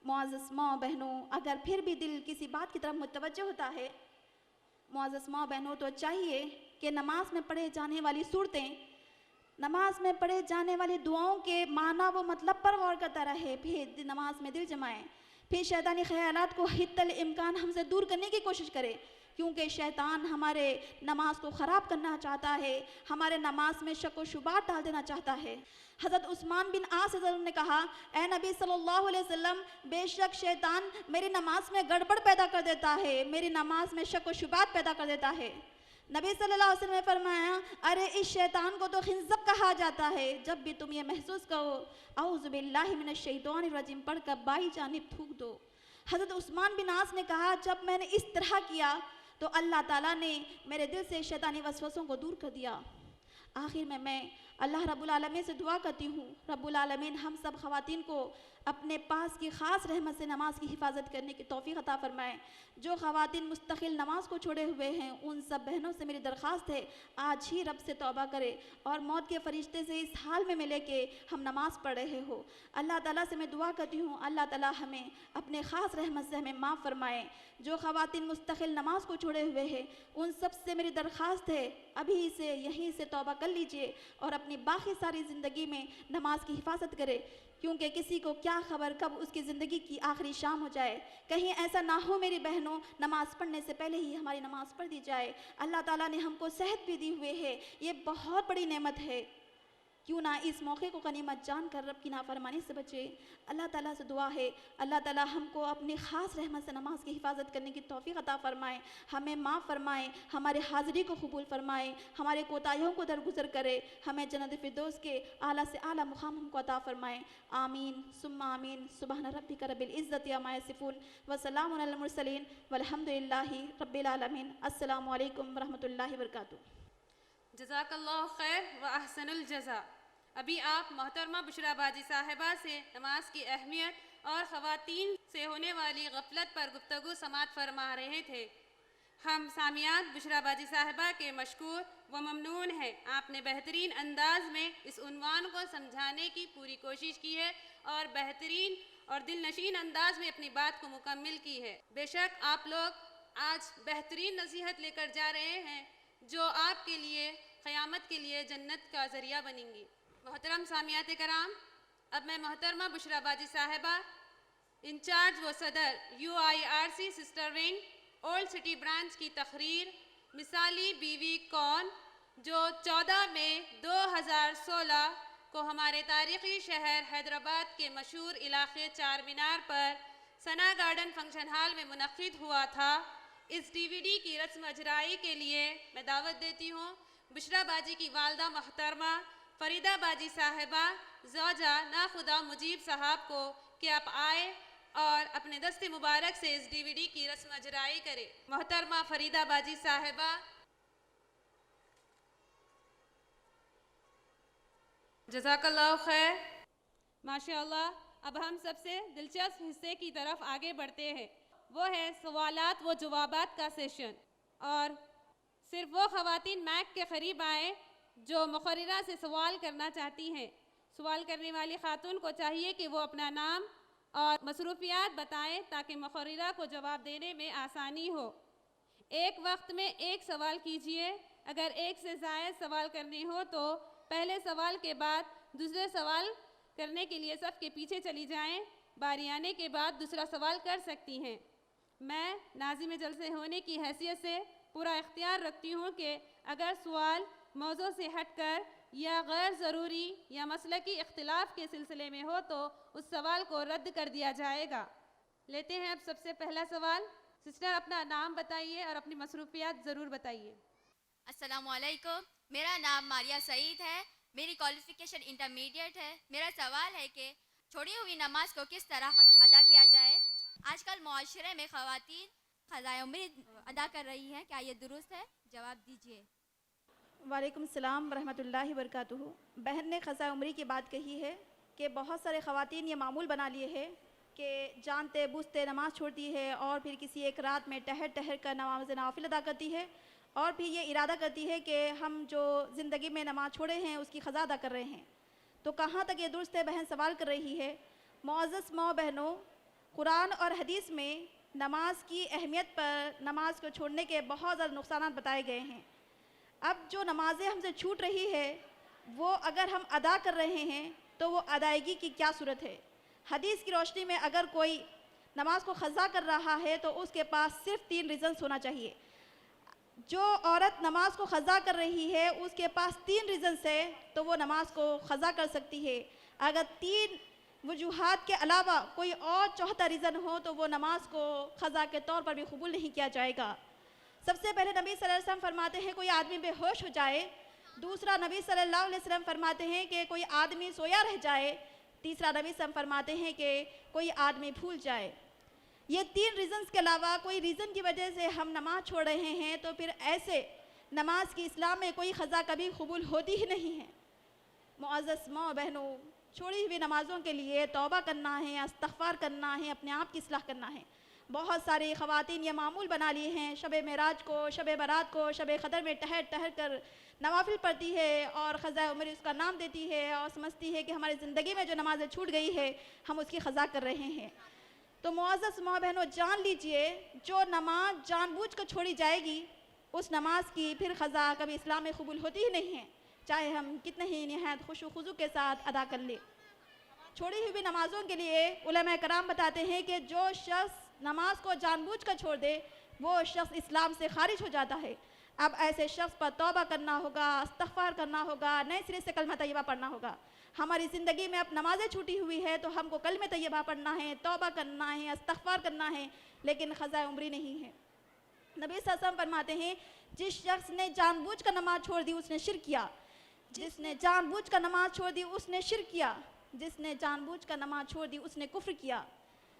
معزز ماں بہنوں، اگر پھر بھی دل کسی بات کی طرف متوجہ ہوتا ہے، معزز ماں بہنوں، تو چاہیے کہ نماز میں پڑھے جانے والی صورتیں، نماز میں پڑھے جانے والی دعاؤں کے معنی و مطلب پر غور کرتا رہے، پھر نماز میں دل جمائیں، پھر شیطانی خیالات کو حتی الامکان ہم سے دور کرنے کی کوشش کرے، کیونکہ شیطان ہمارے نماز کو خراب کرنا چاہتا ہے، ہمارے نماز میں شک و شبہات ڈال دینا چاہتا ہے۔ حضرت عثمان بن عاص نے کہا، اے نبی صلی اللہ علیہ وسلم، بے شک شیطان میری نماز میں گڑبڑ پیدا کر دیتا ہے، میری نماز میں شک و شبہات پیدا کر دیتا ہے۔ نبی صلی اللہ علیہ وسلم نے فرمایا، ارے اس شیطان کو تو خنزب کہا جاتا ہے، جب بھی تم یہ محسوس کرو، اعوذ باللہ من الشیطان الرجیم پڑھ کر بائیں جانب تھوک دو۔ حضرت عثمان بن عاص نے کہا، جب میں نے اس طرح کیا تو اللہ تعالیٰ نے میرے دل سے شیطانی وسوسوں کو دور کر دیا۔ آخر میں اللہ رب العالمین سے دعا کرتی ہوں، رب العالمین ہم سب خواتین کو اپنے پاس کی خاص رحمت سے نماز کی حفاظت کرنے کی توفیق عطا فرمائے۔ جو خواتین مستقل نماز کو چھوڑے ہوئے ہیں، ان سب بہنوں سے میری درخواست ہے، آج ہی رب سے توبہ کرے اور موت کے فرشتے سے اس حال میں ملے کہ ہم نماز پڑھ رہے ہو۔ اللہ تعالیٰ سے میں دعا کرتی ہوں، اللہ تعالیٰ ہمیں اپنے خاص رحمت سے ہمیں معاف فرمائے۔ جو خواتین مستقل نماز کو چھوڑے ہوئے ہیں، ان سب سے میری درخواست ہے، ابھی سے یہیں سے توبہ کر لیجئے اور اپنی باقی ساری زندگی میں نماز کی حفاظت کرے، کیونکہ کسی کو کیا خبر کب اس کی زندگی کی آخری شام ہو جائے۔ کہیں ایسا نہ ہو میری بہنوں، نماز پڑھنے سے پہلے ہی ہماری نماز پڑھ دی جائے۔ اللہ تعالیٰ نے ہم کو صحت بھی دی ہوئے ہے، یہ بہت بڑی نعمت ہے، کیوں نہ اس موقع کو غنیمت جان کر رب کی نافرمانی سے بچے۔ اللہ تعالیٰ سے دعا ہے، اللہ تعالیٰ ہم کو اپنی خاص رحمت سے نماز کی حفاظت کرنے کی توفیق عطا فرمائے، ہمیں معاف فرمائے، ہمارے حاضری کو قبول فرمائے، ہمارے کوتاہیوں کو درگزر کرے، ہمیں جنت فردوس کے اعلیٰ سے اعلیٰ مقام ہم کو عطا فرمائے۔ آمین ثم آمین۔ سبحان ربک رب العزت عما یصفون وسلام علی المرسلین والحمد للہ رب العالمین۔ السلام علیکم ورحمۃ اللہ وبرکاتہ۔ جزاک اللہ خیر و احسن الجزا۔ ابھی آپ محترمہ بشرا باجی صاحبہ سے نماز کی اہمیت اور خواتین سے ہونے والی غفلت پر گفتگو سماعت فرما رہے تھے۔ ہم سامعات بشرا باجی صاحبہ کے مشکور و ممنون ہیں، آپ نے بہترین انداز میں اس عنوان کو سمجھانے کی پوری کوشش کی ہے اور بہترین اور دل نشین انداز میں اپنی بات کو مکمل کی ہے۔ بے شک آپ لوگ آج بہترین نصیحت لے کر جا رہے ہیں جو آپ کے لیے قیامت کے لیے جنت کا ذریعہ بنیں گی۔ محترم سامعات کرام، اب میں محترمہ بشرا باجی صاحبہ انچارج و صدر UIRC sister wing old city branch کی تقریر مثالی بیوی کون، جو 14 مئی 2016 کو ہمارے تاریخی شہر حیدرآباد کے مشہور علاقے چار مینار پر ثنا گارڈن فنکشن ہال میں منعقد ہوا تھا۔ اس ڈی وی ڈی کی رسم اجرائی کے لیے میں دعوت دیتی ہوں بشرا باجی کی والدہ محترمہ فریدہ باجی صاحبہ زوجہ ناخدا مجیب صاحب کو کہ آپ آئے اور اپنے دست مبارک سے اس ڈی وی ڈی کی رسم اجرائی کرے۔ محترمہ فریدہ باجی صاحبہ۔ جزاک اللہ خیر۔ ماشاء اللہ، اب ہم سب سے دلچسپ حصے کی طرف آگے بڑھتے ہیں، وہ ہے سوالات و جوابات کا سیشن، اور صرف وہ خواتین مائک کے قریب آئیں جو مقررہ سے سوال کرنا چاہتی ہیں۔ سوال کرنے والی خاتون کو چاہیے کہ وہ اپنا نام اور مصروفیات بتائیں تاکہ مقررہ کو جواب دینے میں آسانی ہو۔ ایک وقت میں ایک سوال کیجیے۔ اگر ایک سے زائد سوال کرنے ہو تو پہلے سوال کے بعد دوسرے سوال کرنے کے لیے صف کے پیچھے چلی جائیں۔ باری آنے کے بعد دوسرا سوال کر سکتی ہیں۔ میں ناظم جلسے ہونے کی حیثیت سے پورا اختیار رکھتی ہوں کہ اگر سوال موضوع سے ہٹ کر یا غیر ضروری یا مسلکی اختلاف کے سلسلے میں ہو تو اس سوال کو رد کر دیا جائے گا۔ لیتے ہیں اب سب سے پہلا سوال۔ سسٹر اپنا نام بتائیے اور اپنی مصروفیات ضرور بتائیے۔ السلام علیکم، میرا نام ماریہ سعید ہے، میری کوالیفیکیشن انٹرمیڈیٹ ہے۔ میرا سوال ہے کہ چھوڑی ہوئی نماز کو کس طرح ادا کیا جائے؟ آج کل معاشرے میں خواتین قضائے عمری ادا کر رہی ہیں، کیا یہ درست ہے؟ جواب دیجیے۔ وعلیکم السلام ورحمۃ اللہ وبرکاتہ۔ بہن نے قضاء عمری کی بات کہی ہے کہ بہت سارے خواتین یہ معمول بنا لیے ہیں کہ جانتے بوجھتے نماز چھوڑتی ہے اور پھر کسی ایک رات میں ٹہر کر نماز نوافل ادا کرتی ہے، اور پھر یہ ارادہ کرتی ہے کہ ہم جو زندگی میں نماز چھوڑے ہیں اس کی قضا ادا کر رہے ہیں۔ تو کہاں تک یہ درست ہے؟ بہن سوال کر رہی ہے۔ معزز ماں بہنوں، قرآن اور حدیث میں نماز کی اہمیت پر نماز کو چھوڑنے کے بہت زیادہ نقصانات بتائے گئے ہیں۔ اب جو نمازیں ہم سے چھوٹ رہی ہے وہ اگر ہم ادا کر رہے ہیں تو وہ ادائیگی کی کیا صورت ہے؟ حدیث کی روشنی میں اگر کوئی نماز کو قضا کر رہا ہے تو اس کے پاس صرف 3 ریزنز ہونا چاہیے۔ جو عورت نماز کو قضا کر رہی ہے اس کے پاس 3 ریزنز ہے تو وہ نماز کو قضا کر سکتی ہے۔ اگر 3 وجوہات کے علاوہ کوئی اور چوتھا ریزن ہو تو وہ نماز کو قضا کے طور پر بھی قبول نہیں کیا جائے گا۔ سب سے پہلے نبی صلی اللہ علیہ وسلم فرماتے ہیں کوئی آدمی بے ہوش ہو جائے۔ دوسرا نبی صلی اللہ علیہ وسلم فرماتے ہیں کہ کوئی آدمی سویا رہ جائے۔ تیسرا نبی صلی اللہ علیہ وسلم فرماتے ہیں کہ کوئی آدمی بھول جائے۔ یہ 3 ریزنز کے علاوہ کوئی ریزن کی وجہ سے ہم نماز چھوڑ رہے ہیں تو پھر ایسے نماز کی اسلام میں کوئی قضا کبھی قبول ہوتی ہی نہیں ہے۔ معزز ماں بہنوں، چھوڑی ہوئی نمازوں کے لیے توبہ کرنا ہے، استغفار کرنا ہے، اپنے آپ کی اصلاح کرنا ہے۔ بہت ساری خواتین یہ معمول بنا لیے ہیں، شب معراج کو، شب برات کو، شب قدر میں ٹہر کر نوافل پڑھتی ہے اور قضاء عمری اس کا نام دیتی ہے اور سمجھتی ہے کہ ہماری زندگی میں جو نمازیں چھوٹ گئی ہے ہم اس کی قضا کر رہے ہیں۔ تو معزز ماں بہنوں جان لیجئے جو نماز جان بوجھ کر چھوڑی جائے گی اس نماز کی پھر قضا کبھی اسلام میں قبول ہوتی ہی نہیں ہے، چاہے ہم کتنے ہی نہایت خوش و خضوع کے ساتھ ادا کر لیں۔ چھوڑی ہوئی نمازوں کے لیے علماء کرام بتاتے ہیں کہ جو شخص نماز کو جان بوجھ کر چھوڑ دے وہ شخص اسلام سے خارج ہو جاتا ہے۔ اب ایسے شخص پر توبہ کرنا ہوگا، استغفار کرنا ہوگا، نئے سرے سے کلمہ طیبہ پڑھنا ہوگا۔ ہماری زندگی میں اب نمازیں چھوٹی ہوئی ہے تو ہم کو کلمہ طیبہ پڑھنا ہے، توبہ کرنا ہے، استغفار کرنا ہے، لیکن قضاء عمری نہیں ہے۔ نبی صلی اللہ علیہ وسلم فرماتے ہیں جس شخص نے جان بوجھ کر نماز چھوڑ دی اس نے شرک کیا، جس نے جان بوجھ کر نماز چھوڑ دی اس نے شرک کیا، جس نے جان بوجھ کر نماز چھوڑ دی اس نے کفر کیا۔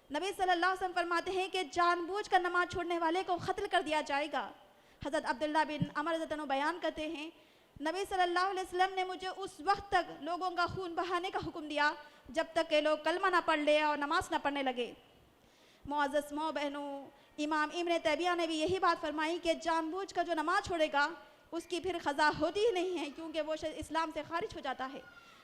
نبی صلی اللہ علیہ وسلم فرماتے ہیں کہ جان بوجھ کر نماز چھوڑنے والے کو قتل کر دیا جائے گا۔ حضرت عبداللہ بن عمر رضی اللہ عنہ بیان کرتے ہیں نبی صلی اللہ علیہ وسلم نے مجھے اس وقت تک لوگوں کا خون بہانے کا حکم دیا جب تک کہ لوگ کلمہ نہ پڑھ لے اور نماز نہ پڑھنے لگے۔ معزز ماں بہنوں، امام ابن تیمیہ نے بھی یہی بات فرمائی کہ جان بوجھ کر جو نماز چھوڑے گا اس کی پھر قضا ہوتی ہی نہیں ہے کیونکہ وہ اسلام سے خارج ہو جاتا ہے۔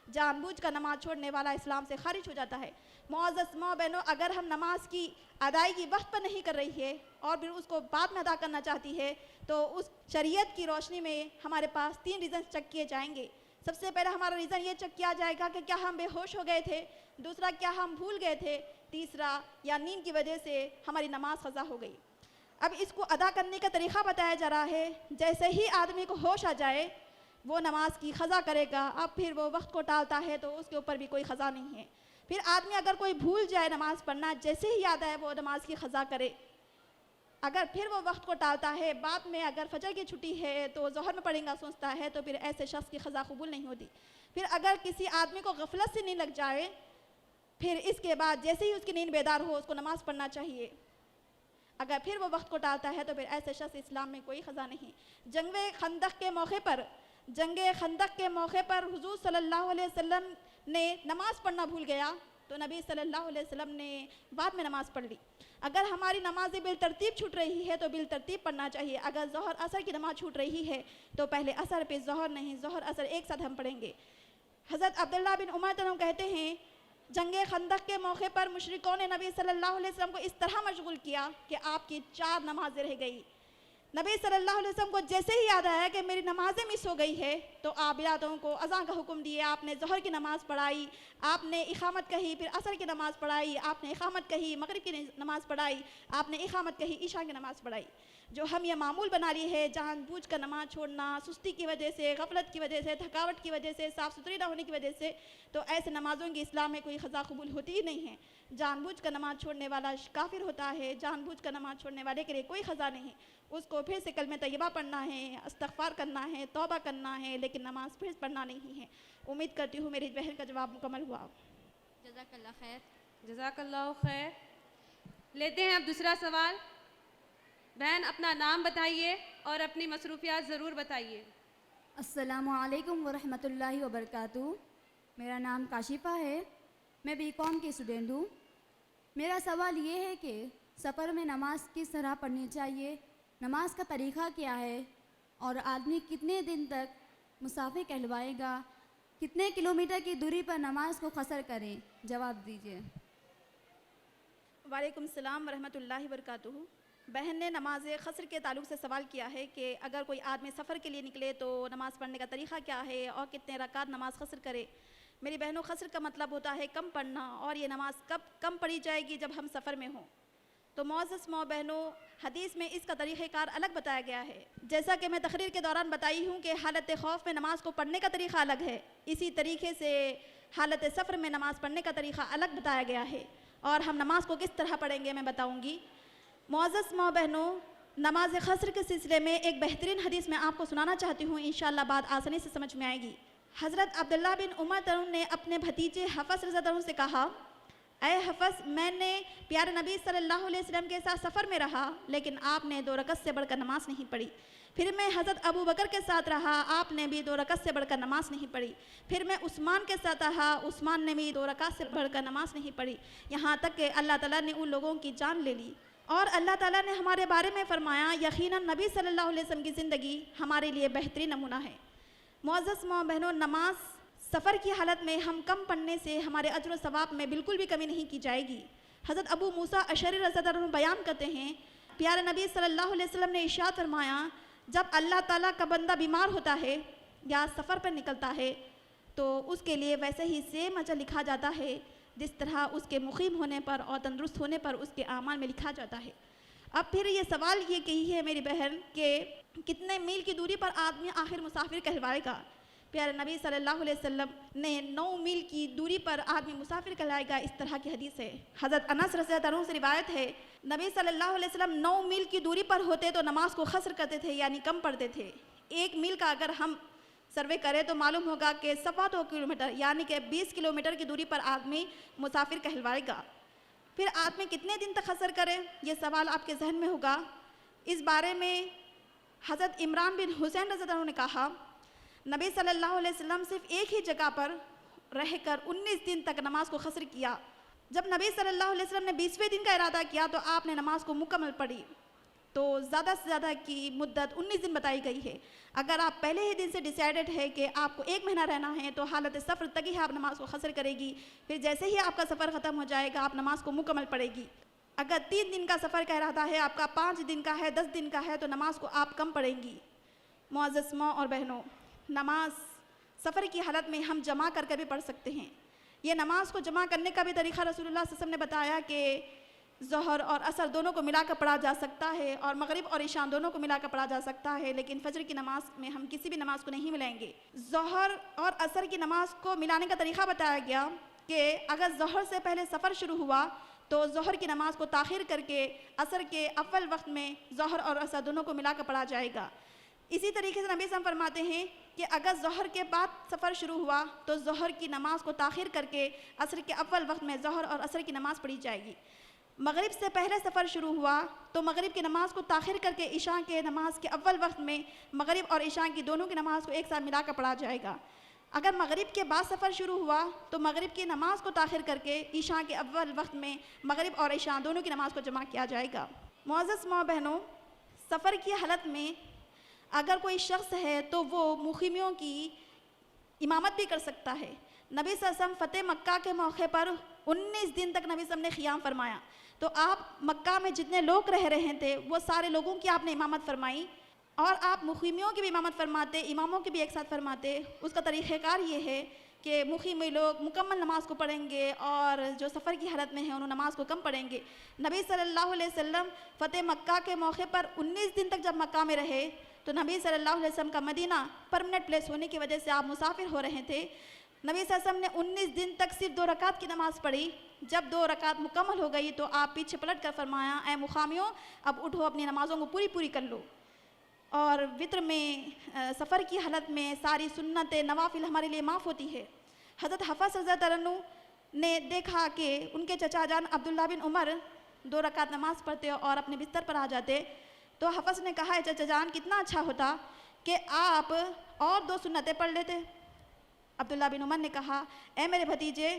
جان بوجھ کر نماز چھوڑنے والا اسلام سے خارج ہو جاتا ہے۔ معزز ماں بہنوں، اگر ہم نماز کی ادائیگی وقت پر نہیں کر رہی ہے اور پھر اس کو بعد میں ادا کرنا چاہتی ہے تو اس شریعت کی روشنی میں ہمارے پاس 3 ریزنز چیک کیے جائیں گے۔ سب سے پہلے ہمارا ریزن یہ چیک کیا جائے گا کہ کیا ہم بے ہوش ہو گئے تھے، دوسرا کیا ہم بھول گئے تھے، تیسرا یا نیند کی وجہ سے ہماری نماز قضا ہو گئی۔ اب اس کو ادا کرنے کا طریقہ بتایا جا رہا ہے. جیسے ہی آدمی کو ہوش آ جائے وہ نماز کی قضا کرے گا. اب پھر وہ وقت کو ٹالتا ہے تو اس کے اوپر بھی کوئی قضا نہیں ہے. پھر آدمی اگر کوئی بھول جائے نماز پڑھنا, جیسے ہی یاد آئے وہ نماز کی قضا کرے. اگر پھر وہ وقت کو ٹالتا ہے, بعد میں اگر فجر کی چھٹی ہے تو ظہر میں پڑھیں گا سوچتا ہے, تو پھر ایسے شخص کی قضا قبول نہیں ہوتی. پھر اگر کسی آدمی کو غفلت سے نیند لگ جائے, پھر اس کے بعد جیسے ہی اس کی نیند بیدار ہو اس کو نماز پڑھنا چاہیے. اگر پھر وہ وقت کو ٹالتا ہے تو پھر ایسے شخص اسلام میں کوئی قضا نہیں. جنگ خندق کے موقع پر حضور صلی اللہ علیہ وسلم نے نماز پڑھنا بھول گیا تو نبی صلی اللہ علیہ وسلم نے بعد میں نماز پڑھ لی. اگر ہماری نمازیں بالترتیب چھوٹ رہی ہے تو بالترتیب پڑھنا چاہیے. اگر ظہر عصر کی نماز چھوٹ رہی ہے تو پہلے عصر پہ ظہر نہیں, ظہر عصر ایک ساتھ ہم پڑھیں گے. حضرت عبداللہ بن عمر تنم کہتے ہیں جنگ خندق کے موقع پر مشرکوں نے نبی صلی اللہ علیہ وسلم کو اس طرح مشغول کیا کہ آپ کی 4 نمازیں رہ گئی. نبی صلی اللہ علیہ وسلم کو جیسے ہی یاد آیا کہ میری نمازیں مس ہو گئی ہے تو آپ بلادوں کو اذان کا حکم دیے. آپ نے ظہر کی نماز پڑھائی, آپ نے اقامت کہی, پھر عصر کی نماز پڑھائی, آپ نے اقامت کہی, مغرب کی نماز پڑھائی, آپ نے اقامت کہی, عشاء کی نماز پڑھائی. جو ہم یہ معمول بنا لی ہے جان بوجھ کر نماز چھوڑنا, سستی کی وجہ سے, غفلت کی وجہ سے, تھکاوٹ کی وجہ سے, صاف ستھری نہ ہونے کی وجہ سے, تو ایسے نمازوں کی اسلام میں کوئی قضا قبول ہوتی ہی نہیں ہے. جان بوجھ کر نماز چھوڑنے والا کافر ہوتا ہے. جان بوجھ کر نماز چھوڑنے والے کے لیے کوئی قضا نہیں. اس کو پھر سے کلمہ طیبہ پڑھنا ہے, استغفار کرنا ہے, توبہ کرنا ہے, لیکن نماز پھر پڑھنا نہیں ہے. امید کرتی ہوں میری بہن کا جواب مکمل ہوا. جزاک اللہ خیر. جزاک اللہ خیر. لیتے ہیں اب دوسرا سوال. بہن اپنا نام بتائیے اور اپنی مصروفیات ضرور بتائیے. السلام علیکم ورحمۃ اللہ وبرکاتہ. میرا نام کاشفہ ہے, میں بی کام کی اسٹوڈنٹ ہوں. میرا سوال یہ ہے کہ سفر میں نماز کس طرح پڑھنی چاہیے, نماز کا طریقہ کیا ہے, اور آدمی کتنے دن تک مسافر کہلوائے گا, کتنے کلومیٹر کی دوری پر نماز کو قصر کریں, جواب دیجیے. وعلیکم السلام ورحمۃ اللہ وبرکاتہ. بہن نے نماز قصر کے تعلق سے سوال کیا ہے کہ اگر کوئی آدمی سفر کے لیے نکلے تو نماز پڑھنے کا طریقہ کیا ہے اور کتنے رکعت نماز قصر کرے. میری بہنوں, قصر کا مطلب ہوتا ہے کم پڑھنا, اور یہ نماز کب کم پڑھی جائے گی جب ہم سفر میں ہوں. تو معزز ماں بہنوں, حدیث میں اس کا طریقہ کار الگ بتایا گیا ہے. جیسا کہ میں تقریر کے دوران بتائی ہوں کہ حالت خوف میں نماز کو پڑھنے کا طریقہ الگ ہے, اسی طریقے سے حالت سفر میں نماز پڑھنے کا طریقہ الگ بتایا گیا ہے. اور ہم نماز کو کس طرح پڑھیں گے میں بتاؤں گی. معزز ماں بہنوں, نماز قصر کے سلسلے میں ایک بہترین حدیث میں آپ کو سنانا چاہتی ہوں, انشاءاللہ بات آسانی سے سمجھ میں آئے گی. حضرت عبداللہ بن عمر ترون نے اپنے بھتیجے حفص رضی اللہ عنہ سے کہا, اے حفص, میں نے پیارے نبی صلی اللہ علیہ وسلم کے ساتھ سفر میں رہا, لیکن آپ نے 2 رکعت سے بڑھ کر نماز نہیں پڑھی. پھر میں حضرت ابو بکر کے ساتھ رہا, آپ نے بھی 2 رکعت سے بڑھ کر نماز نہیں پڑھی. پھر میں عثمان کے ساتھ رہا, عثمان نے بھی 2 رکعت سے بڑھ کر نماز نہیں پڑھی, یہاں تک کہ اللہ تعالیٰ نے ان لوگوں کی جان لے لی. اور اللہ تعالیٰ نے ہمارے بارے میں فرمایا, یقیناً نبی صلی اللہ علیہ وسلم کی زندگی ہمارے لیے بہترین نمونہ ہے. معزز ماں بہنوں, نماز سفر کی حالت میں ہم کم پڑھنے سے ہمارے اجر و ثواب میں بالکل بھی کمی نہیں کی جائے گی. حضرت ابو موسیٰ اشعری رضی اللہ عنہ بیان کرتے ہیں, پیارے نبی صلی اللہ علیہ وسلم نے ارشاد فرمایا, جب اللہ تعالیٰ کا بندہ بیمار ہوتا ہے یا سفر پر نکلتا ہے تو اس کے لیے ویسے ہی سیم اجر لکھا جاتا ہے جس طرح اس کے مقیم ہونے پر اور تندرست ہونے پر اس کے اعمال میں لکھا جاتا ہے. اب پھر یہ سوال یہ کہی ہے میری بہن کہ کتنے میل کی دوری پر آدمی آخر مسافر کہلوائے گا. پیارے نبی صلی اللہ علیہ وسلم نے 9 میل کی دوری پر آدمی مسافر کہلائے گا, اس طرح کی حدیث ہے. حضرت انس رضی اللہ عنہ سے روایت ہے, نبی صلی اللہ علیہ وسلم 9 میل کی دوری پر ہوتے تو نماز کو قصر کرتے تھے, یعنی کم پڑھتے تھے. 1 میل کا اگر ہم سروے کریں تو معلوم ہوگا کہ 2.25 کلومیٹر یعنی کہ 20 کلومیٹر کی دوری پر آدمی مسافر کہلوائے گا. پھر آدمی کتنے دن تک قصر کرے, یہ سوال آپ کے ذہن میں ہوگا. اس بارے میں حضرت عمران بن حسین رضی اللہ عنہ نے کہا, نبی صلی اللہ علیہ وسلم صرف ایک ہی جگہ پر رہ کر 19 دن تک نماز کو قصر کیا. جب نبی صلی اللہ علیہ وسلم نے 20ویں دن کا ارادہ کیا تو آپ نے نماز کو مکمل پڑھی, تو زیادہ سے زیادہ کی مدت 19 دن بتائی گئی ہے. اگر آپ پہلے ہی دن سے ڈیسائیڈڈ ہے کہ آپ کو 1 مہینہ رہنا ہے تو حالت سفر تک ہی آپ نماز کو قصر کرے گی. پھر جیسے ہی آپ کا سفر ختم ہو جائے گا آپ نماز کو مکمل پڑھے گی. اگر 3 دن کا سفر کا ارادہ ہے, آپ کا 5 دن کا ہے, 10 دن کا ہے, تو نماز کو آپ کم پڑھیں گی. معزز ماں اور بہنوں, نماز سفر کی حالت میں ہم جمع کر کے بھی پڑھ سکتے ہیں. یہ نماز کو جمع کرنے کا بھی طریقہ رسول اللہ صلی اللہ علیہ وسلم نے بتایا کہ ظہر اور عصر دونوں کو ملا کر پڑھا جا سکتا ہے اور مغرب اور عشاء دونوں کو ملا کر پڑھا جا سکتا ہے، لیکن فجر کی نماز میں ہم کسی بھی نماز کو نہیں ملائیں گے۔ ظہر اور عصر کی نماز کو ملانے کا طریقہ بتایا گیا کہ اگر ظہر سے پہلے سفر شروع ہوا تو ظہر کی نماز کو تاخیر کر کے عصر کے اول وقت میں ظہر اور عصر دونوں کو ملا کر پڑھا جائے گا۔ اسی طریقے سے نبی صلی اللہ علیہ وسلم فرماتے ہیں کہ اگر ظہر کے بعد سفر شروع ہوا تو ظہر کی نماز کو تاخیر کر کے عصر کے اول وقت میں ظہر اور عصر کی نماز پڑھی جائے گی۔ مغرب سے پہلے سفر شروع ہوا تو مغرب کی نماز کو تاخیر کر کے عشاء کے نماز کے اول وقت میں مغرب اور عشاء کی دونوں کی نماز کو ایک ساتھ ملا کر پڑھا جائے گا۔ اگر مغرب کے بعد سفر شروع ہوا تو مغرب کی نماز کو تاخیر کر کے عشاء کے اول وقت میں مغرب اور عشاء دونوں کی نماز کو جمع کیا جائے گا۔ معزز ماں بہنوں، سفر کی حالت میں اگر کوئی شخص ہے تو وہ مقیموں کی امامت بھی کر سکتا ہے۔ نبی صلی اللہ علیہ وسلم فتح مکہ کے موقع پر 19 دن تک نبی صلی اللہ علیہ وسلم نے قیام فرمایا، تو آپ مکہ میں جتنے لوگ رہ رہے تھے وہ سارے لوگوں کی آپ نے امامت فرمائی، اور آپ مقیمیوں کی بھی امامت فرماتے، اماموں کی بھی ایک ساتھ فرماتے۔ اس کا طریقہ کار یہ ہے کہ مقیمی لوگ مکمل نماز کو پڑھیں گے اور جو سفر کی حالت میں ہیں انہوں نماز کو کم پڑھیں گے۔ نبی صلی اللہ علیہ وسلم فتح مکہ کے موقع پر 19 دن تک جب مکہ میں رہے تو نبی صلی اللہ علیہ وسلم کا مدینہ پرمنٹ پلیس ہونے کی وجہ سے آپ مسافر ہو رہے تھے۔ نبی صلی اللہ علیہ وسلم نے 19 دن تک صرف 2 رکعت کی نماز پڑھی۔ جب 2 رکعت مکمل ہو گئی تو آپ پیچھے پلٹ کر فرمایا، اے مقامیوں اب اٹھو، اپنی نمازوں کو پوری کر لو۔ اور وطر میں سفر کی حالت میں ساری سنت نوافل ہمارے لیے معاف ہوتی ہے۔ حضرت حفص رضی اللہ عنہ نے دیکھا کہ ان کے چچا جان عبداللہ بن عمر 2 رکعت نماز پڑھتے اور اپنے بستر پر آ جاتے، تو حفص نے کہا، اے چچا جان کتنا اچھا ہوتا کہ آپ اور 2 سنتیں پڑھ لیتے۔ عبداللہ بن عمر نے کہا، اے میرے بھتیجے،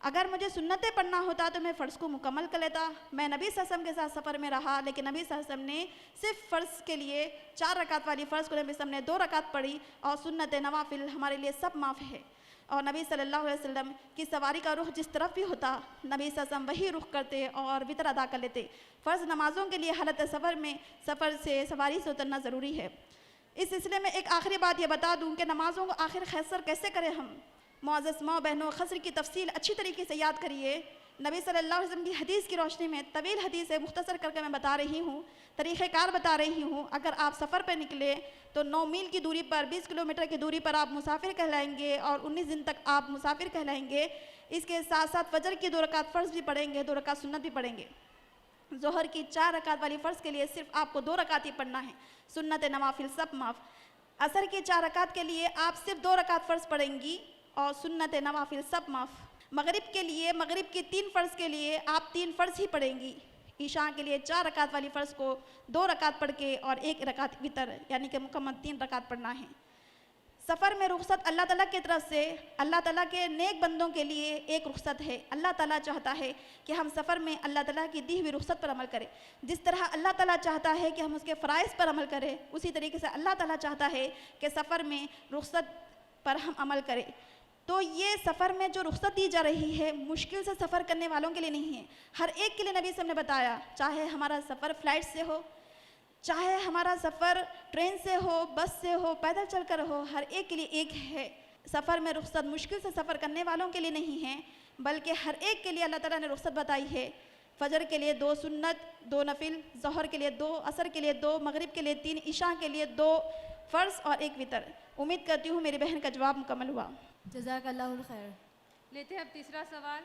اگر مجھے سنتیں پڑھنا ہوتا تو میں فرض کو مکمل کر لیتا۔ میں نبی صلی اللہ علیہ وسلم کے ساتھ سفر میں رہا، لیکن نبی صلی اللہ علیہ وسلم نے صرف فرض کے لیے 4 رکعت والی فرض کو نبی صلی اللہ علیہ وسلم نے 2 رکعت پڑھی، اور سنت نوافل ہمارے لیے سب معاف ہے۔ اور نبی صلی اللہ علیہ وسلم کی سواری کا رخ جس طرف بھی ہوتا نبی صلی اللہ علیہ وسلم وہی رخ کرتے اور وطر ادا کر لیتے۔ فرض نمازوں کے لیے حالت سفر میں سواری سے اترنا ضروری ہے۔ اس سلسلے میں ایک آخری بات یہ بتا دوں کہ نمازوں کو آخر خیسر کیسے کریں ہم۔ معزز ماں بہنوں، خسر کی تفصیل اچھی طریقے سے یاد کریے۔ نبی صلی اللہ علیہ وسلم کی حدیث کی روشنی میں طویل حدیث ہے، مختصر کر کے میں بتا رہی ہوں، طریقہ کار بتا رہی ہوں۔ اگر آپ سفر پہ نکلے تو 9 میل کی دوری پر، 20 کلومیٹر کی دوری پر آپ مسافر کہلائیں گے، اور 19 دن تک آپ مسافر کہلائیں گے۔ اس کے ساتھ ساتھ فجر کی 2 رکعت فرض بھی پڑھیں گے، 2 رکعت سنت بھی پڑھیں گے۔ ظہر کی 4 رکعت والی فرض کے لیے صرف آپ کو 2 رکعت ہی پڑھنا ہے، سنت نوافل سب معاف۔ عصر کی 4 رکعت کے لیے آپ صرف 2 رکعت فرض پڑھیں گی اور سنت نوافل سب معاف۔ مغرب کے لیے، مغرب کی 3 فرض کے لیے آپ 3 فرض ہی پڑھیں گی۔ عشاء کے لیے 4 رکعت والی فرض کو 2 رکعت پڑھ کے اور 1 رکعت وتر، یعنی کہ مکمل 3 رکعت پڑھنا ہے۔ سفر میں رخصت اللہ تعالیٰ کی طرف سے، اللہ تعالیٰ کے نیک بندوں کے لیے ایک رخصت ہے۔ اللہ تعالیٰ چاہتا ہے کہ ہم سفر میں اللہ تعالیٰ کی دی ہوئی رخصت پر عمل کریں۔ جس طرح اللہ تعالیٰ چاہتا ہے کہ ہم اس کے فرائض پر عمل کریں، اسی طریقے سے اللہ تعالیٰ چاہتا ہے کہ سفر میں رخصت پر ہم عمل کریں۔ تو یہ سفر میں جو رخصت دی جا رہی ہے مشکل سے سفر کرنے والوں کے لیے نہیں ہے، ہر ایک کے لیے نبی صلی اللہ علیہ وسلم نے بتایا، چاہے ہمارا سفر فلائٹ سے ہو، چاہے ہمارا سفر ٹرین سے ہو، بس سے ہو، پیدل چل کر ہو، ہر ایک کے لیے ایک ہے۔ سفر میں رخصت مشکل سے سفر کرنے والوں کے لیے نہیں ہے، بلکہ ہر ایک کے لیے اللہ تعالیٰ نے رخصت بتائی ہے۔ فجر کے لیے 2 سنت، 2 نفل، ظہر کے لیے 2، عصر کے لیے 2، مغرب کے لیے 3، عشاء کے لیے 2 فرض اور 1 وتر۔ امید کرتی ہوں میری بہن کا جواب مکمل ہوا۔ جزاک اللہ الخیر۔ لیتے ہیں اب تیسرا سوال۔